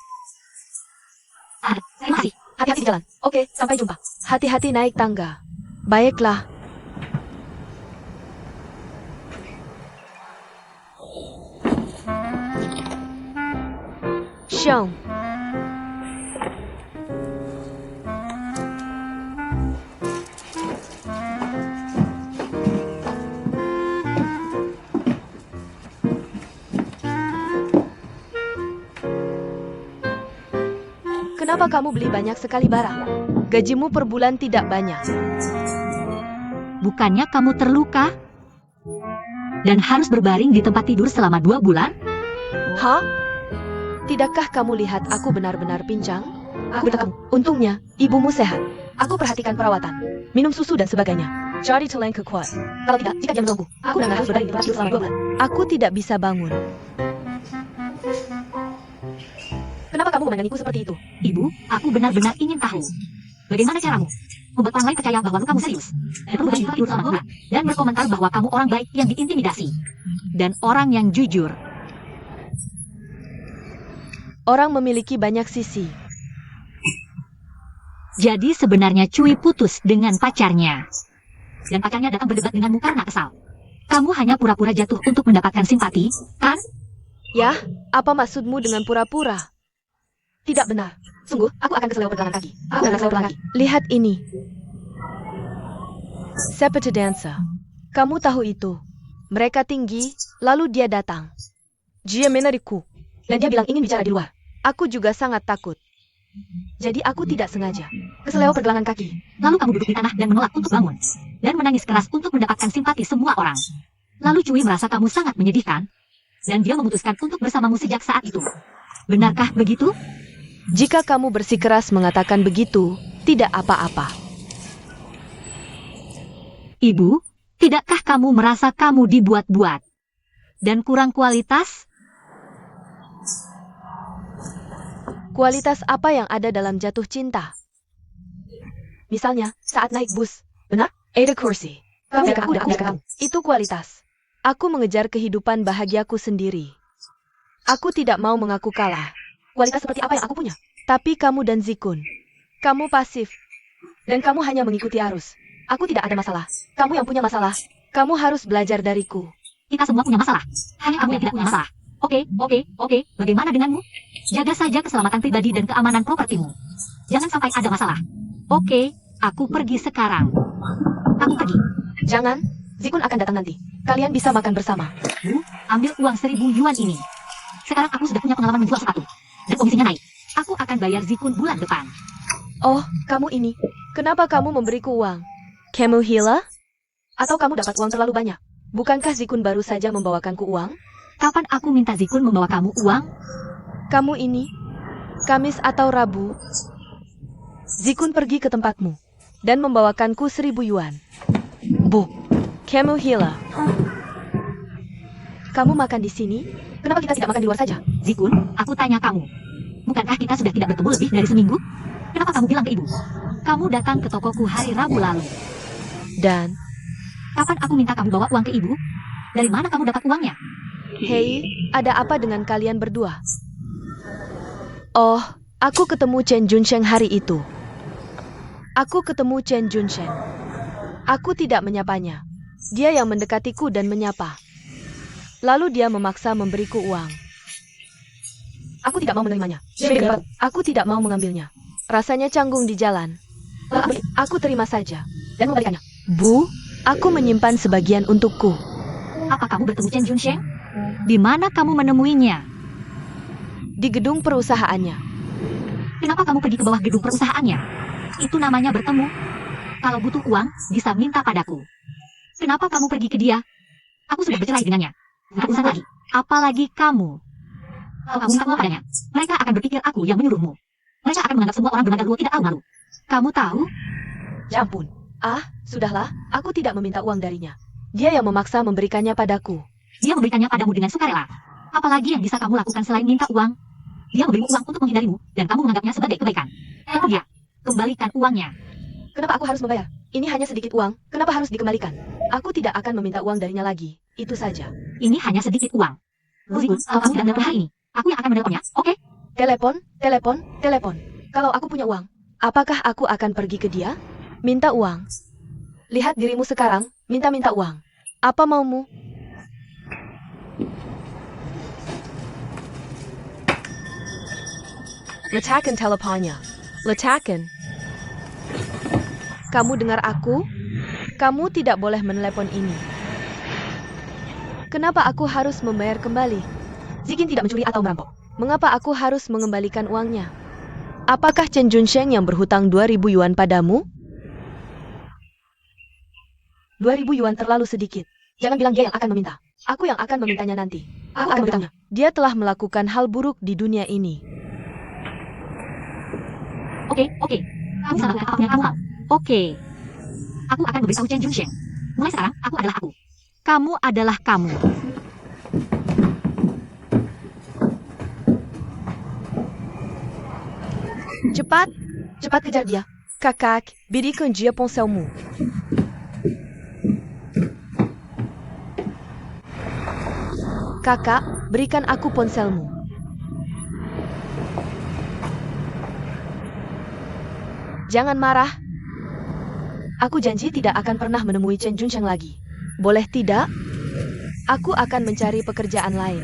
Terima kasih. Hati-hati di jalan. Oke, sampai jumpa. Hati-hati naik tangga. Baiklah. Xiang. Kenapa kamu beli banyak sekali barang? Gajimu per bulan tidak banyak. Bukannya kamu terluka? Dan harus berbaring di tempat tidur selama 2 bulan? Hah? Tidakkah kamu lihat aku benar-benar pincang? Aku beritahu kamu, untungnya ibumu sehat. Aku perhatikan perawatan, minum susu dan sebagainya. Jadi telengku kuat. Kalau tidak, jika dia menunggu, aku benar harus berbaring di tempat tidur selama 2 bulan. Aku tidak bisa bangun. Kenapa kamu memandangiku seperti itu? Ibu, aku benar-benar ingin tahu. Bagaimana caramu membuat orang lain percaya bahwa kamu serius? Dan perlu berbaring di tempat tidur selama 2 bulan. Dan berkomentar bahwa kamu orang baik yang diintimidasi. Dan orang yang jujur. Orang memiliki banyak sisi. Jadi sebenarnya Cui putus dengan pacarnya. Dan pacarnya datang berdebat denganmu karena kesal. Kamu hanya pura-pura jatuh untuk mendapatkan simpati, kan? Ya, apa maksudmu dengan pura-pura? Tidak benar. Sungguh, aku akan keseleo pergelangan kaki. Aku akan keseleo pergelangan kaki. Lihat ini. Seperti dancer. Kamu tahu itu. Mereka tinggi, lalu dia datang. Dia menarikku. Dan dia bilang ingin bicara di luar. Aku juga sangat takut. Jadi aku tidak sengaja keseleo pergelangan kaki. Lalu kamu duduk di tanah dan menolak untuk bangun. Dan menangis keras untuk mendapatkan simpati semua orang. Lalu Cui merasa kamu sangat menyedihkan. Dan dia memutuskan untuk bersamamu sejak saat itu. Benarkah begitu? Jika kamu bersikeras mengatakan begitu, tidak apa-apa. Ibu, tidakkah kamu merasa kamu dibuat-buat? Dan kurang kualitas? Kualitas apa yang ada dalam jatuh cinta? Misalnya, saat naik bus. Benar? Ada kursi. Kamu. Itu kualitas. Aku mengejar kehidupan bahagiaku sendiri. Aku tidak mau mengaku kalah. Kualitas seperti apa yang aku punya? Tapi kamu dan Zikun. Kamu pasif. Dan kamu hanya mengikuti arus. Aku tidak ada masalah. Kamu yang punya masalah. Kamu harus belajar dariku. Kita semua punya masalah. Hanya kamu yang tidak punya masalah. Oke. Bagaimana denganmu? Jaga saja keselamatan pribadi dan keamanan propertimu. Jangan sampai ada masalah. Oke, aku pergi sekarang. Aku pergi. Jangan. Zikun akan datang nanti. Kalian bisa makan bersama. Bu, ambil uang 1.000 yuan ini. Sekarang aku sudah punya pengalaman menjual sepatu. Dan komisinya naik. Aku akan bayar Zikun bulan depan. Oh, kamu ini. Kenapa kamu memberiku uang? Kamu hila? Atau kamu dapat uang terlalu banyak? Bukankah Zikun baru saja membawakanku uang? Kapan aku minta Zikun membawa kamu uang? Kamu ini, Kamis atau Rabu, Zikun pergi ke tempatmu dan membawakanku 1.000 yuan. Bu, kamu hila. Kamu makan di sini? Kenapa kita tidak makan di luar saja? Zikun, aku tanya kamu. Bukankah kita sudah tidak bertemu lebih dari seminggu? Kenapa kamu bilang ke ibu? Kamu datang ke tokoku hari Rabu lalu. Dan, Kapan aku minta kamu bawa uang ke ibu? Dari mana kamu dapat uangnya? hei, ada apa dengan kalian berdua? Oh, aku ketemu Chen Junsheng hari itu. Aku ketemu Chen Junsheng. Aku tidak menyapanya. Dia yang mendekatiku dan menyapa. Lalu dia memaksa memberiku uang. Aku tidak mau menerimanya. Aku tidak mau mengambilnya. Rasanya canggung di jalan. Aku terima saja dan membalikannya. Bu, aku menyimpan sebagian untukku. Apa kamu bertemu Chen Junsheng? Di mana kamu menemuinya? Di gedung perusahaannya. Kenapa kamu pergi ke bawah gedung perusahaannya? Itu namanya bertemu. Kalau butuh uang, bisa minta padaku. Kenapa kamu pergi ke dia? Aku sudah bercerai dengannya. Nggak usah lagi. Apalagi kamu. Kalau kamu minta uang padanya, mereka akan berpikir aku yang menyuruhmu. Mereka akan menganggap semua orang bermata dua tidak tahu malu. Kamu tahu? Ya ampun. Ah, sudahlah. Aku tidak meminta uang darinya. Dia yang memaksa memberikannya padaku. Dia memberikannya padamu dengan sukarela. Apalagi yang bisa kamu lakukan selain minta uang? Dia memberimu uang untuk menghindarimu, dan kamu menganggapnya sebagai kebaikan. Kalau dia, kembalikan uangnya. Kenapa aku harus membayar? Ini hanya sedikit uang. Kenapa harus dikembalikan? Aku tidak akan meminta uang darinya lagi. Itu saja. Ini hanya sedikit uang. Zikun, kalau kamu tidak menelpon hari ini, aku yang akan menelponnya, oke? Telepon. Kalau aku punya uang, apakah aku akan pergi ke dia? Minta uang. Lihat dirimu sekarang, minta uang. Apa maumu? Letakkan teleponnya. Letakkan. Kamu dengar aku? Kamu tidak boleh menelepon ini. Kenapa aku harus membayar kembali? Zikin tidak mencuri atau merampok. Mengapa aku harus mengembalikan uangnya? Apakah Chen Junsheng yang berhutang 2.000 yuan padamu? 2.000 yuan terlalu sedikit. Jangan bilang dia yang akan meminta. Aku yang akan memintanya nanti. Aku akan bertanya. Dia telah melakukan hal buruk di dunia ini. Oke. Kamu sama apa yang kamu mau. Oke. Aku akan memberitahu Chen Junsheng. Mulai sekarang, aku adalah aku. Kamu adalah kamu. Cepat kejar dia. Kakak, berikan dia ponselmu. Kakak, berikan aku ponselmu. Jangan marah. Aku janji tidak akan pernah menemui Chen Junsheng lagi. Boleh tidak? Aku akan mencari pekerjaan lain.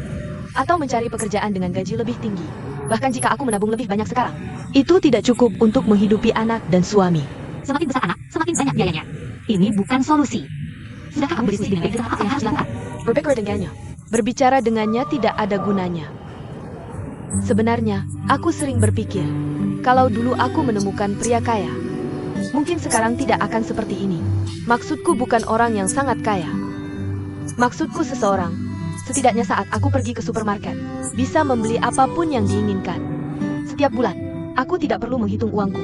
Atau mencari pekerjaan dengan gaji lebih tinggi. Bahkan jika aku menabung lebih banyak sekarang. Itu tidak cukup untuk menghidupi anak dan suami. Semakin besar anak, semakin banyak biayanya. Ini bukan solusi. Sudahkah kamu berdiskusi dengan gaji apa yang harus dilakukan? Berbicara dengannya. Berbicara dengannya tidak ada gunanya. Sebenarnya, aku sering berpikir, kalau dulu aku menemukan pria kaya, mungkin sekarang tidak akan seperti ini. Maksudku bukan orang yang sangat kaya. Maksudku seseorang, setidaknya saat aku pergi ke supermarket, bisa membeli apapun yang diinginkan. Setiap bulan, aku tidak perlu menghitung uangku,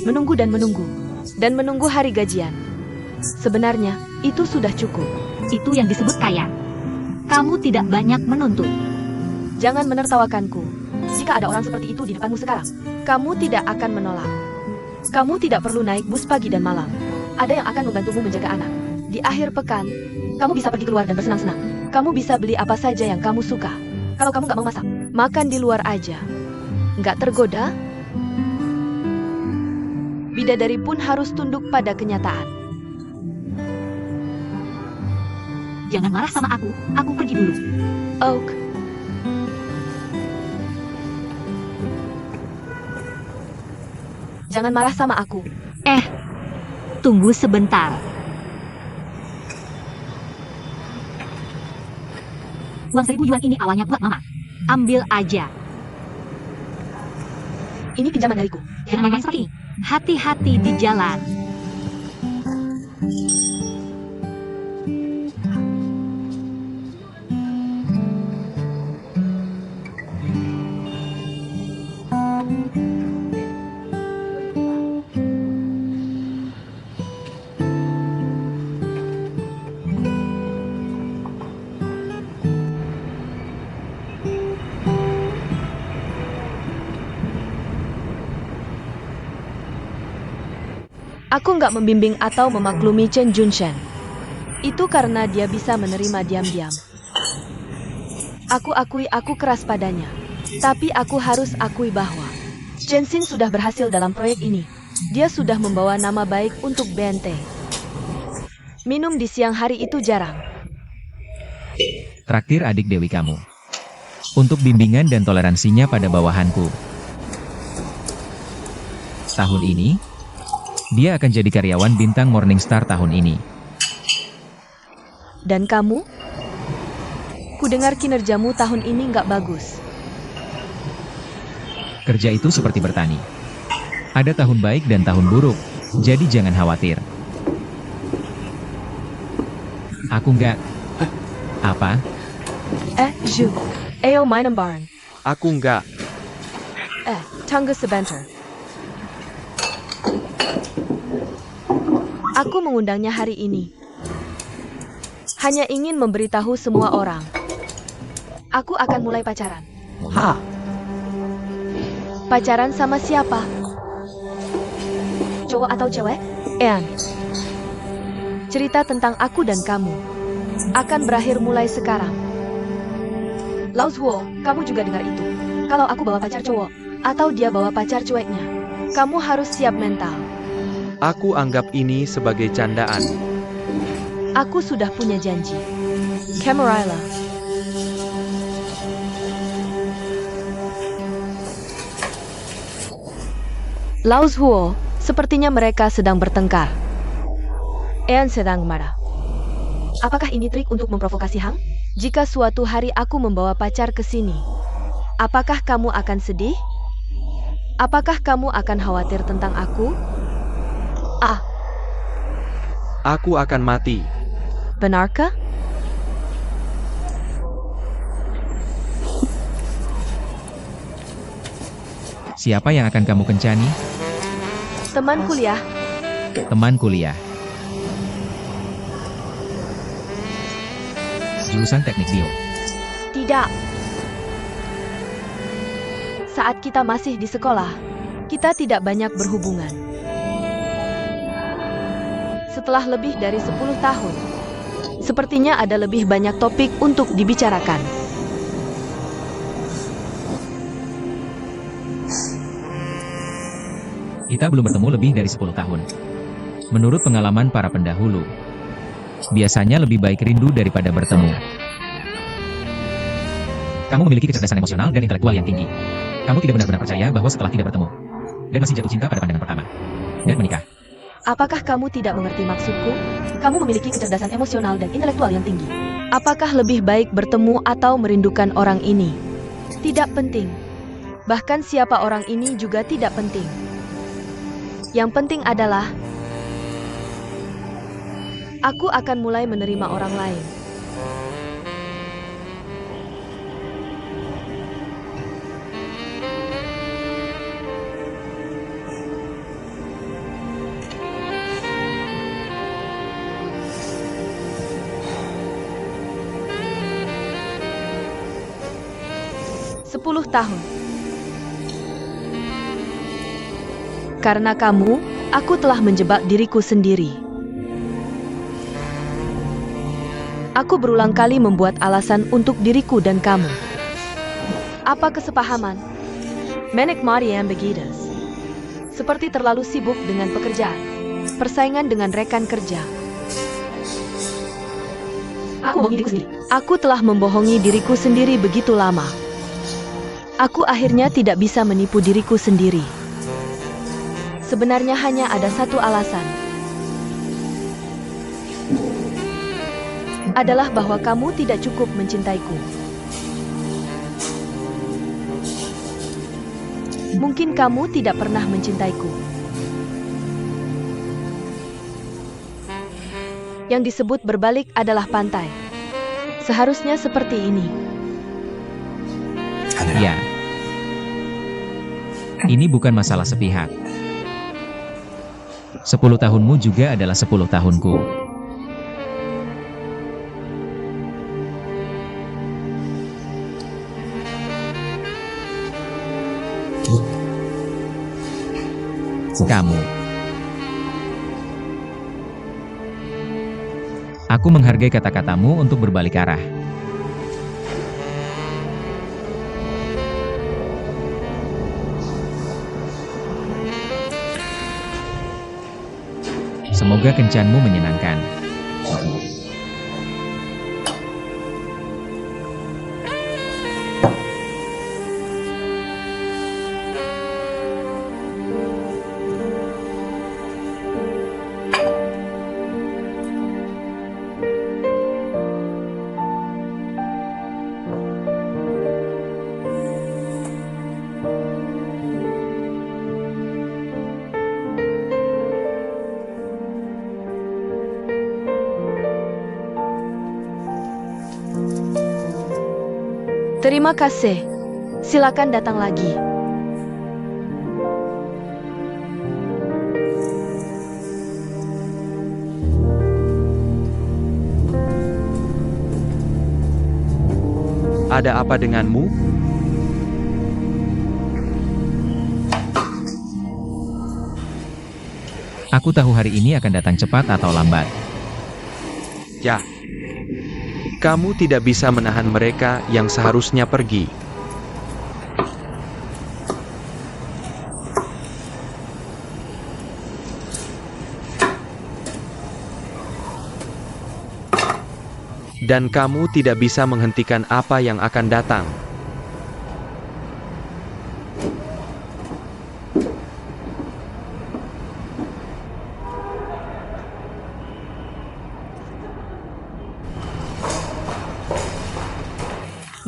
menunggu dan menunggu hari gajian. Sebenarnya, itu sudah cukup. Itu yang disebut kaya. Kamu tidak banyak menuntut. Jangan menertawakanku. Jika ada orang seperti itu di depanmu sekarang, kamu tidak akan menolak. Kamu tidak perlu naik bus pagi dan malam. Ada yang akan membantumu menjaga anak. Di akhir pekan, kamu bisa pergi keluar dan bersenang-senang. Kamu bisa beli apa saja yang kamu suka. Kalau kamu nggak mau masak, makan di luar aja. Nggak tergoda? Bidadari pun harus tunduk pada kenyataan. Jangan marah sama aku pergi dulu. Oak. Jangan marah sama aku. Tunggu sebentar. Uang 1.000 yuan ini awalnya buat Mama. Ambil aja. Ini pinjaman dariku. Jangan main seperti ini. Hati-hati di jalan. Aku nggak membimbing atau memaklumi Chen Junsheng. Itu karena dia bisa menerima diam-diam. Aku akui aku keras padanya. Tapi aku harus akui bahwa Chen Xin sudah berhasil dalam proyek ini. Dia sudah membawa nama baik untuk BNT. Minum di siang hari itu jarang. Traktir adik Dewi kamu. Untuk bimbingan dan toleransinya pada bawahanku. Tahun ini, dia akan jadi karyawan bintang Morningstar tahun ini. Dan kamu? Kudengar kinerjamu tahun ini nggak bagus. Kerja itu seperti bertani. Ada tahun baik dan tahun buruk, jadi jangan khawatir. Aku nggak... Apa? Zhu. Ayo meinem barn. Aku enggak. Tunggu sebentar. Aku mengundangnya hari ini. Hanya ingin memberitahu semua orang. Aku akan mulai pacaran. Pacaran sama siapa? Cowok atau cewek? Anne. Cerita tentang aku dan kamu akan berakhir mulai sekarang. Lao Zuo, kamu juga dengar itu. Kalau aku bawa pacar cowok, atau dia bawa pacar cueknya, kamu harus siap mental. Aku anggap ini sebagai candaan. Aku sudah punya janji. Camarilla. Lao Zuo, sepertinya mereka sedang bertengkar. Anne sedang marah. Apakah ini trik untuk memprovokasi Hang? Jika suatu hari aku membawa pacar ke sini, apakah kamu akan sedih? Apakah kamu akan khawatir tentang aku? Aku akan mati. Benarkah? Siapa yang akan kamu kencani? Teman kuliah, Teman kuliah. Jurusan Teknik Bio. tidak. Saat kita masih di sekolah, kita tidak banyak berhubungan. Setelah lebih dari 10 tahun, sepertinya ada lebih banyak topik untuk dibicarakan. Kita belum bertemu lebih dari 10 tahun. Menurut pengalaman para pendahulu, biasanya lebih baik rindu daripada bertemu. Kamu memiliki kecerdasan emosional dan intelektual yang tinggi. Kamu tidak benar-benar percaya bahwa setelah tidak bertemu, dan masih jatuh cinta pada pandangan pertama, dan menikah. Apakah kamu tidak mengerti maksudku? Kamu memiliki kecerdasan emosional dan intelektual yang tinggi. Apakah lebih baik bertemu atau merindukan orang ini? Tidak penting. Bahkan siapa orang ini juga tidak penting. Yang penting adalah aku akan mulai menerima orang lain. Sepuluh tahun. Karena kamu, aku telah menjebak diriku sendiri. Aku berulang kali membuat alasan untuk diriku dan kamu. Apa kesepahaman? Menikmati ambiguitas. Seperti terlalu sibuk dengan pekerjaan, persaingan dengan rekan kerja. Aku bohongi diriku sendiri. Aku telah membohongi diriku sendiri begitu lama. Aku akhirnya tidak bisa menipu diriku sendiri. Sebenarnya hanya ada satu alasan. Adalah bahwa kamu tidak cukup mencintaiku. Mungkin kamu tidak pernah mencintaiku. Yang disebut berbalik adalah pantai. Seharusnya seperti ini. Ya. Ini bukan masalah sepihak. 10 tahunmu juga adalah 10 tahunku. Kamu. Aku menghargai kata-katamu untuk berbalik arah. Semoga kencanmu menyenangkan. Terima kasih. Silakan datang lagi. Ada apa denganmu? Aku tahu hari ini akan datang cepat atau lambat. Ya. Kamu tidak bisa menahan mereka yang seharusnya pergi. Dan kamu tidak bisa menghentikan apa yang akan datang.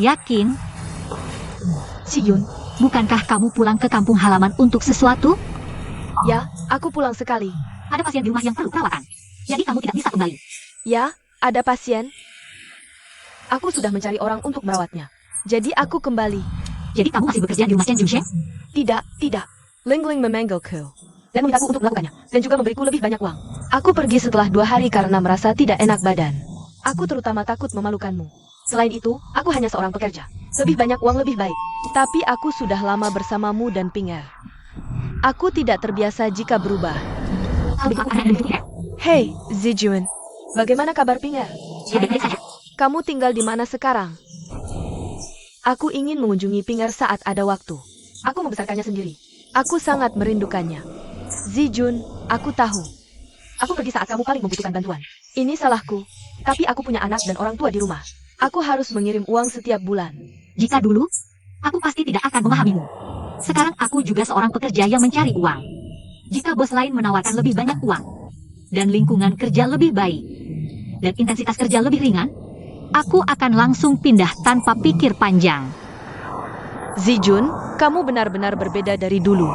Yakin? Yun, bukankah kamu pulang ke kampung halaman untuk sesuatu? Ya, aku pulang sekali. Ada pasien di rumah yang perlu perawatan. Jadi kamu tidak bisa kembali. Ya, ada pasien. Aku sudah mencari orang untuk merawatnya. Jadi aku kembali. Jadi kamu masih bekerja di rumah Chen Junsheng? Tidak. Ling Ling memanggilku dan memintaku untuk melakukannya, dan juga memberiku lebih banyak uang. Aku pergi setelah 2 hari karena merasa tidak enak badan. Aku terutama takut memalukanmu. Selain itu, aku hanya seorang pekerja. Lebih banyak uang lebih baik. Tapi aku sudah lama bersamamu dan Pinger. Aku tidak terbiasa jika berubah. Lebih baik anak dan Pinger. Hei, Zijun. Bagaimana kabar Pinger? Ya, baik-baik saja. Kamu tinggal di mana sekarang? Aku ingin mengunjungi Pinger saat ada waktu. Aku membesarkannya sendiri. Aku sangat merindukannya. Zijun, aku tahu. Aku pergi saat kamu paling membutuhkan bantuan. Ini salahku. Tapi aku punya anak dan orang tua di rumah. Aku harus mengirim uang setiap bulan. Jika dulu, aku pasti tidak akan memahamimu. Sekarang aku juga seorang pekerja yang mencari uang. Jika bos lain menawarkan lebih banyak uang, dan lingkungan kerja lebih baik, dan intensitas kerja lebih ringan, aku akan langsung pindah tanpa pikir panjang. Zijun, kamu benar-benar berbeda dari dulu.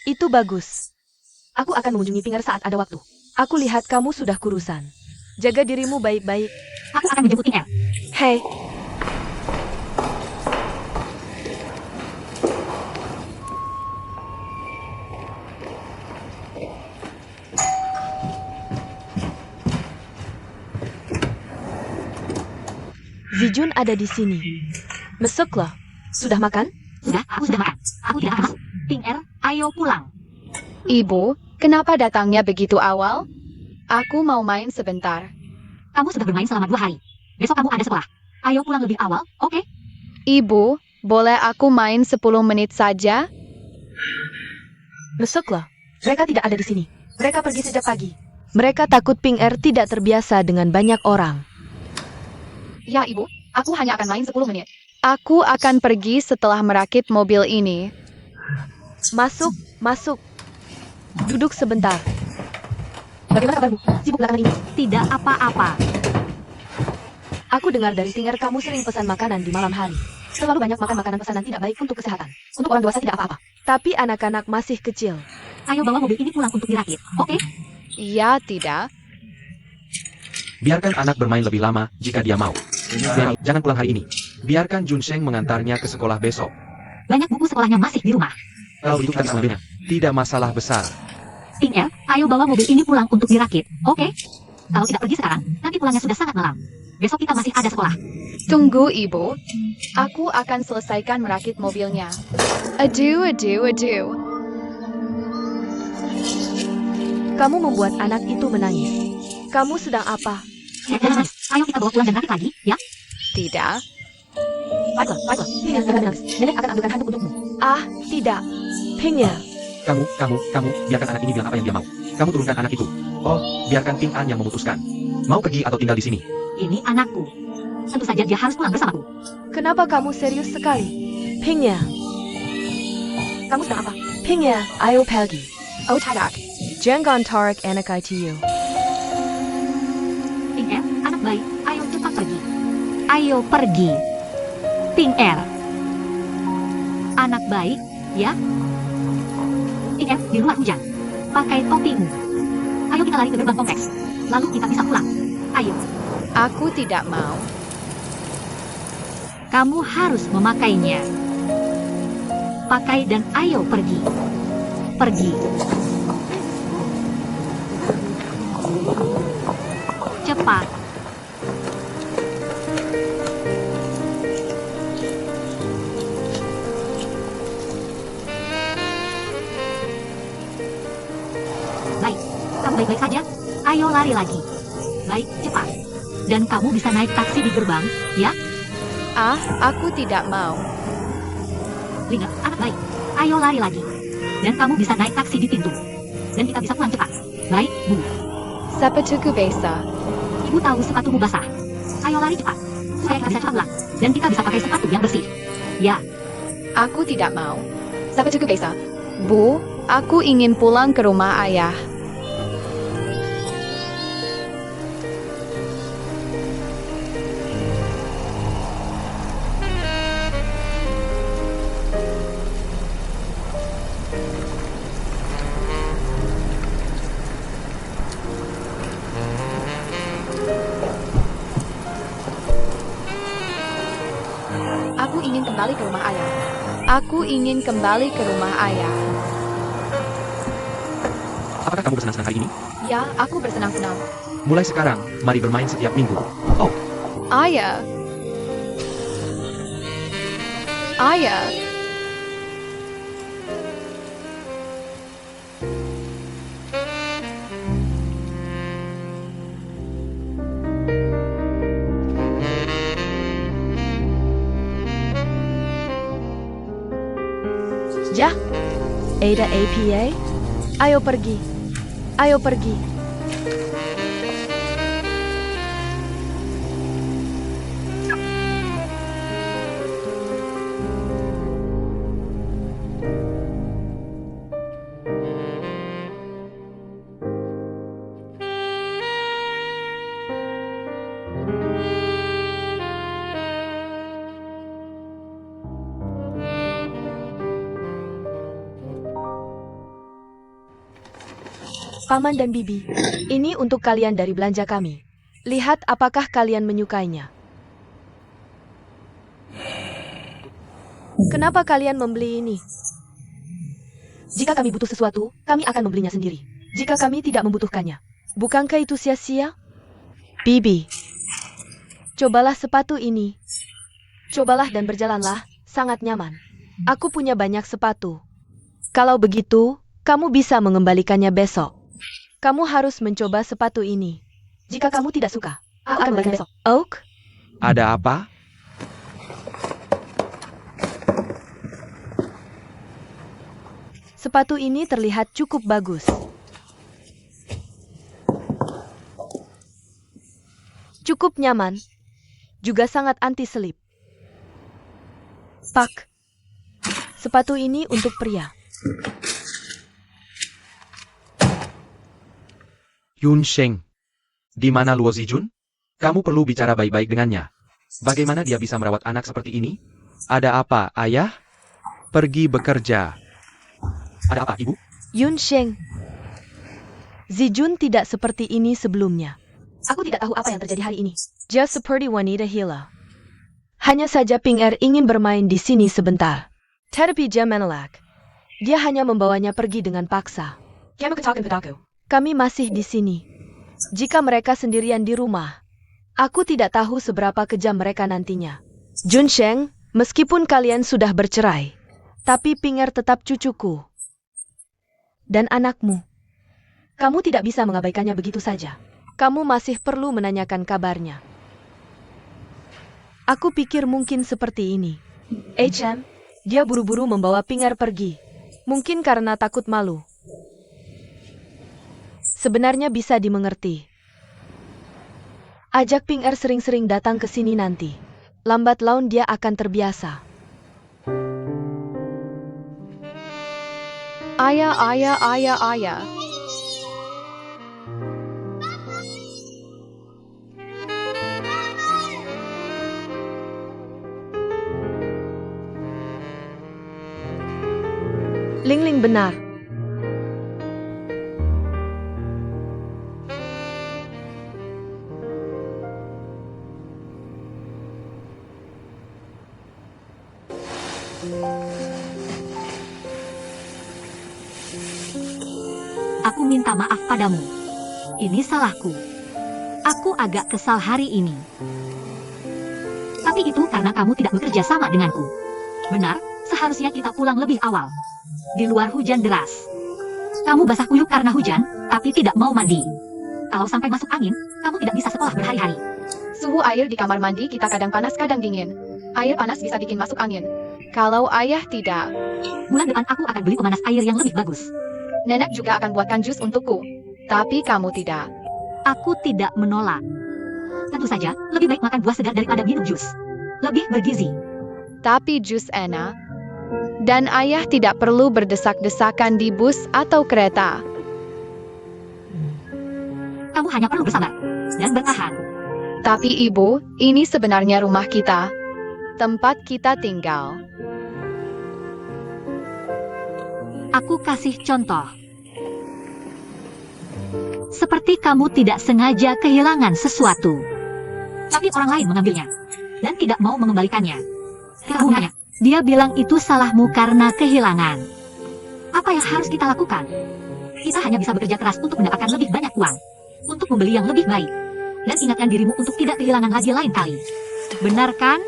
Itu bagus. Aku akan mengunjungi Pinger saat ada waktu. Aku lihat kamu sudah kurusan. Jaga dirimu baik-baik. Aku akan menjemput Pinger. Hei, Zijun ada di sini. Masuklah. Sudah makan? Sudah, aku sudah makan. Aku tidak akan masuk. Pinger, ayo pulang. Ibu, kenapa datangnya begitu awal? Aku mau main sebentar. Kamu sudah bermain selama 2 hari. Besok kamu ada sekolah. Ayo pulang lebih awal, oke? Ibu, boleh aku main 10 menit saja? Masuklah. Mereka tidak ada di sini. Mereka pergi sejak pagi. Mereka takut Pinger tidak terbiasa dengan banyak orang. Ya ibu, aku hanya akan main 10 menit. Aku akan pergi setelah merakit mobil ini. Masuk. Duduk sebentar. Bagaimana kabarmu? Sibuk belakangan ini? Tidak apa-apa. Aku dengar dari Pinger kamu sering pesan makanan di malam hari. Terlalu banyak makan makanan pesanan tidak baik untuk kesehatan. Untuk orang dewasa tidak apa-apa. Tapi anak-anak masih kecil. Ayo bawa mobil ini pulang untuk dirakit, oke? Ya, tidak. Biarkan anak bermain lebih lama jika dia mau. Mary, jangan pulang hari ini. Biarkan Junsheng mengantarnya ke sekolah besok. Banyak buku sekolahnya masih di rumah. Kalau itu kan mengambilnya. Tidak masalah besar. Pinger, ayo bawa mobil ini pulang untuk dirakit, oke? Kalau tidak pergi sekarang, nanti pulangnya sudah sangat malam. Besok kita masih ada sekolah. Tunggu ibu. Aku akan selesaikan merakit mobilnya. Aduh. Kamu membuat anak itu menangis. Kamu sedang apa? Jangan nangis. Ayo kita bawa pulang dan rakit lagi, ya? Tidak. Baiklah. Pinger, jangan menangis. Nenek akan ambilkan handuk untukmu. Ah, tidak. Pinger. Kamu, biarkan anak ini bilang apa yang dia mau. Kamu turunkan anak itu. Oh, biarkan Ping An yang memutuskan. Mau pergi atau tinggal di sini? Ini anakku. Tentu saja dia harus pulang bersamaku. Kenapa kamu serius sekali? Pinger. Kamu sedang apa? Pinger, ayo pergi. Oh tidak. Jangan tarik anak itu. Pinger, anak baik, ayo cepat pergi. Ayo pergi. Pinger. Anak baik, ya? Pinger, di luar hujan. Pakai topimu. Ayo kita lari ke gerbang kompleks. Lalu kita bisa pulang. Ayo. Aku tidak mau. Kamu harus memakainya. Pakai dan ayo pergi. Pergi. Cepat. Baik, kamu baik-baik saja. Ayo lari lagi. Baik, cepat. Dan kamu bisa naik taksi di gerbang, ya? Ah, aku tidak mau. Lihat, anak baik. Ayo lari lagi. Dan kamu bisa naik taksi di pintu. Dan kita bisa pulang cepat. Baik, Bu. Sepatuku basah. Ibu tahu sepatumu basah. Ayo lari cepat. Supaya kita bisa cepat pulang. Dan kita bisa pakai sepatu yang bersih. Ya, Aku tidak mau. Sepatuku basah. Bu, aku ingin pulang ke rumah ayah. Aku ingin kembali ke rumah ayah. Apakah kamu bersenang-senang hari ini? Ya, aku bersenang-senang. Mulai sekarang, mari bermain setiap minggu. Oh, Ayah. Ayah. Jah, Ada APA, ayo pergi. Ayo pergi. Paman dan Bibi, ini untuk kalian dari belanja kami. Lihat apakah kalian menyukainya. Kenapa kalian membeli ini? Jika kami butuh sesuatu, kami akan membelinya sendiri. Jika kami tidak membutuhkannya, bukankah itu sia-sia? Bibi, cobalah sepatu ini. Cobalah dan berjalanlah, sangat nyaman. Aku punya banyak sepatu. Kalau begitu, kamu bisa mengembalikannya besok. Kamu harus mencoba sepatu ini. Jika kamu tidak suka, aku akan belikan besok. Oak, ada apa? sepatu ini terlihat cukup bagus. Cukup nyaman, juga sangat anti-selip. Pak, sepatu ini untuk pria. Yun Sheng. Di mana Luo Zijun? Kamu perlu bicara baik-baik dengannya. Bagaimana dia bisa merawat anak seperti ini? Ada apa, ayah? Pergi bekerja. Ada apa, ibu? Yun Sheng. Zijun tidak seperti ini sebelumnya. Aku tidak tahu apa yang terjadi hari ini. Just seperti wanita Hila. Hanya saja Ping Er ingin bermain di sini sebentar. Tetapi dia menolak. Dia hanya membawanya pergi dengan paksa. Kamu ketahuan padaku. Kami masih di sini. Jika mereka sendirian di rumah, aku tidak tahu seberapa kejam mereka nantinya. Jun Sheng, meskipun kalian sudah bercerai, tapi Ping Er tetap cucuku. Dan anakmu. Kamu tidak bisa mengabaikannya begitu saja. Kamu masih perlu menanyakan kabarnya. Aku pikir mungkin seperti ini. HM, dia buru-buru membawa Ping Er pergi. Mungkin karena takut malu. Sebenarnya bisa dimengerti. Ajak Ping Er sering-sering datang ke sini nanti. Lambat laun dia akan terbiasa. Ayah. Ling Ling benar. Aku minta maaf padamu. Ini salahku. Aku agak kesal hari ini. Tapi itu karena kamu tidak bekerja sama denganku. Benar, seharusnya kita pulang lebih awal. Di luar hujan deras. Kamu basah kuyup karena hujan, tapi tidak mau mandi. Kalau sampai masuk angin, kamu tidak bisa sekolah berhari-hari. Suhu air di kamar mandi kita kadang panas kadang dingin. Air panas bisa bikin masuk angin. Kalau ayah tidak, Bulan depan aku akan beli pemanas air yang lebih bagus. nenek juga akan buatkan jus untukku. Tapi kamu tidak. Aku tidak menolak. Tentu saja, lebih baik makan buah segar daripada minum jus. Lebih bergizi. Tapi jus enak. Dan ayah tidak perlu berdesak-desakan di bus atau kereta. Kamu hanya perlu bersabar dan bertahan. Tapi ibu, ini sebenarnya rumah kita. Tempat kita tinggal. Aku kasih contoh. Seperti kamu tidak sengaja kehilangan sesuatu. Tapi orang lain mengambilnya. Dan tidak mau mengembalikannya. Kamu hanya Dia bilang itu salahmu karena kehilangan. Apa yang harus kita lakukan? Kita hanya bisa bekerja keras untuk mendapatkan lebih banyak uang. Untuk membeli yang lebih baik. Dan ingatkan dirimu untuk tidak kehilangan lagi lain kali. Benar kan?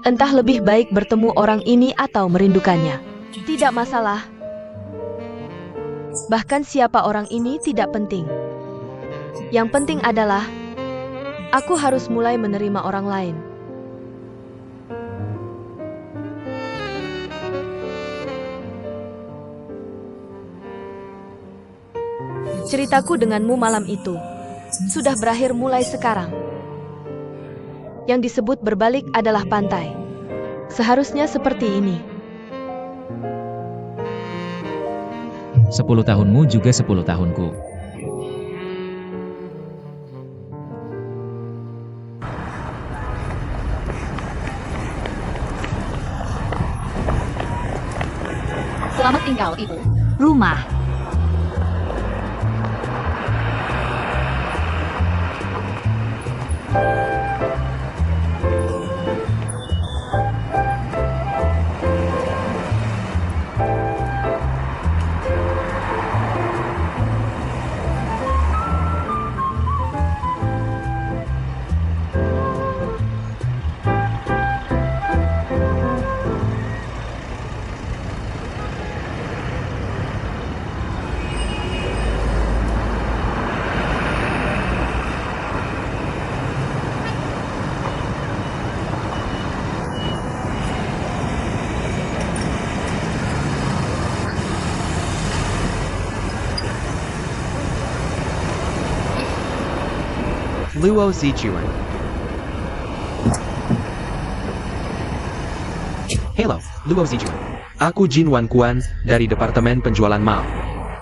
Entah lebih baik bertemu orang ini atau merindukannya. Tidak masalah. Bahkan siapa orang ini tidak penting. Yang penting adalah, aku harus mulai menerima orang lain. Ceritaku denganmu malam itu sudah berakhir mulai sekarang. Yang disebut berbalik adalah pantai. Seharusnya seperti ini. 10 tahunmu juga 10 tahunku. Selamat tinggal, Ibu. Rumah. Luo Zijuan. Hello, Luo Zijuan. Aku Jin Wan Kuan dari Departemen Penjualan Mal.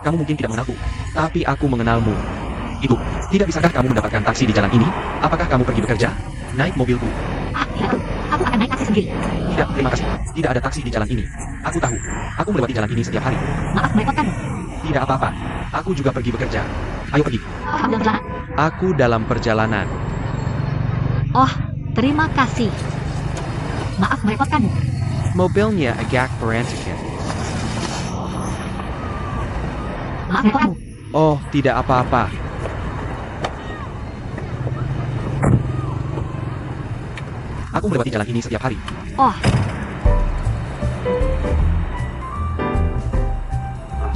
Kamu mungkin tidak mengenalku, tapi aku mengenalmu. Ibu, tidak bisakah kamu mendapatkan taksi di jalan ini? Apakah kamu pergi bekerja? Naik mobilku. Tidak. Aku akan naik taksi sendiri. Tidak, terima kasih. Tidak ada taksi di jalan ini. Aku tahu. Aku melewati jalan ini setiap hari. Maaf merepotkanmu. Tidak apa-apa. Aku juga pergi bekerja. Ayo pergi. Oh, kamu dalam perjalanan. Aku dalam perjalanan. Oh, terima kasih. Maaf merepotkanmu. Mobilnya agak berantakan. Maaf merepotkanmu. Oh, tidak apa-apa. Aku melewati jalan ini setiap hari. Oh,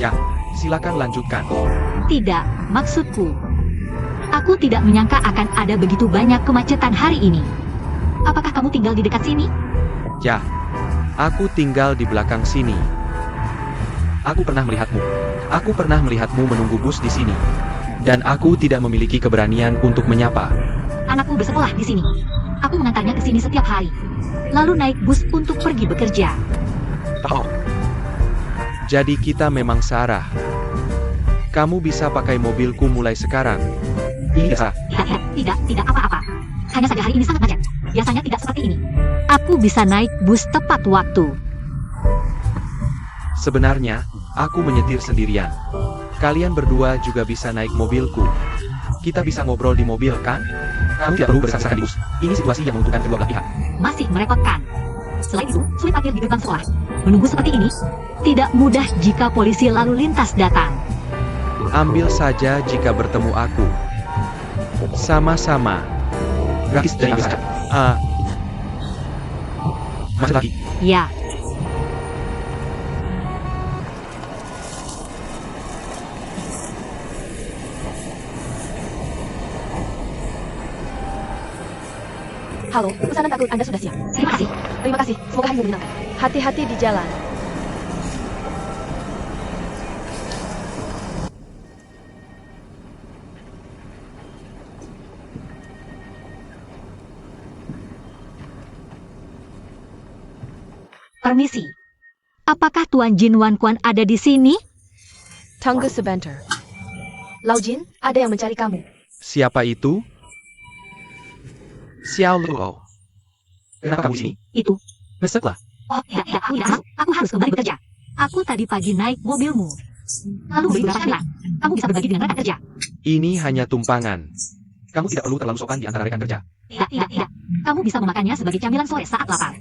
Ya, silakan lanjutkan. tidak, maksudku. Aku tidak menyangka akan ada begitu banyak kemacetan hari ini. Apakah kamu tinggal di dekat sini? Ya, aku tinggal di belakang sini. Aku pernah melihatmu. Aku pernah melihatmu menunggu bus di sini. Dan aku tidak memiliki keberanian untuk menyapa. Anakku bersekolah di sini. Aku mengantarnya ke sini setiap hari. Lalu naik bus untuk pergi bekerja. Oh. Jadi kita memang searah. Kamu bisa pakai mobilku mulai sekarang. Ini biasa. Tidak apa-apa. Hanya saja hari ini sangat macet. Biasanya tidak seperti ini. Aku bisa naik bus tepat waktu. Sebenarnya, aku menyetir sendirian. Kalian berdua juga bisa naik mobilku. Kita bisa ngobrol di mobil, kan? Kamu tidak perlu bersasaran di bus. Ini situasi yang menguntungkan kedua belah pihak. Masih merepotkan. Selain itu, sulit parkir di gerbang sekolah. Menunggu seperti ini, tidak mudah jika polisi lalu lintas datang. Ambil saja jika bertemu aku. Sama-sama. Gratis dan ambil saja. Masih lagi. Ya, Halo, pesanan takut Anda sudah siap. terima kasih. Terima kasih, semoga harimu menyenangkan. Hati-hati di jalan. Permisi. Apakah Tuan Jin Wan Kuan ada di sini? Tunggu sebentar. Lau Jin, ada yang mencari kamu. Siapa itu? Xiao Luo. Kenapa kamu di sini? Itu. Besoklah. Oh, tidak, aku harus kembali bekerja. Aku tadi pagi naik mobilmu. Lalu beli beberapa camilan. Kamu bisa berbagi dengan rekan kerja. Ini hanya tumpangan. Kamu tidak perlu terlalu sopan di antara rekan kerja. Tidak. Kamu bisa memakannya sebagai camilan sore saat lapar.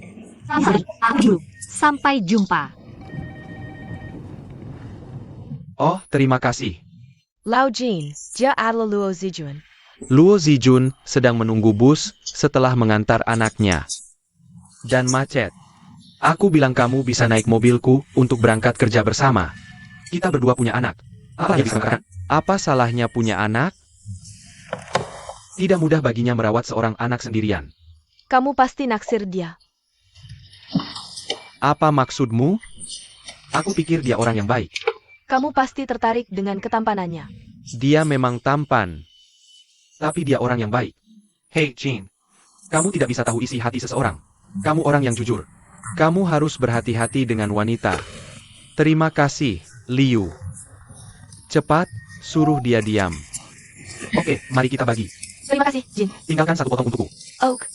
Sorry, aku dulu. Sampai jumpa. Oh, terima kasih. Lao Jin, dia adalah Luo Zijun. Luo Zijun sedang menunggu bus setelah mengantar anaknya. Dan macet. Aku bilang kamu bisa naik mobilku untuk berangkat kerja bersama. Kita berdua punya anak. Apa yang bisa katakan? Apa salahnya punya anak? Tidak mudah baginya merawat seorang anak sendirian. Kamu pasti naksir dia. Apa maksudmu? Aku pikir dia orang yang baik. Kamu pasti tertarik dengan ketampanannya. Dia memang tampan. Tapi dia orang yang baik. Hei, Jin. Kamu tidak bisa tahu isi hati seseorang. Kamu orang yang jujur. Kamu harus berhati-hati dengan wanita. Terima kasih, Liu. Cepat, suruh dia diam. Oke, mari kita bagi. Terima kasih, Jin. Tinggalkan satu potong untukku. Oak.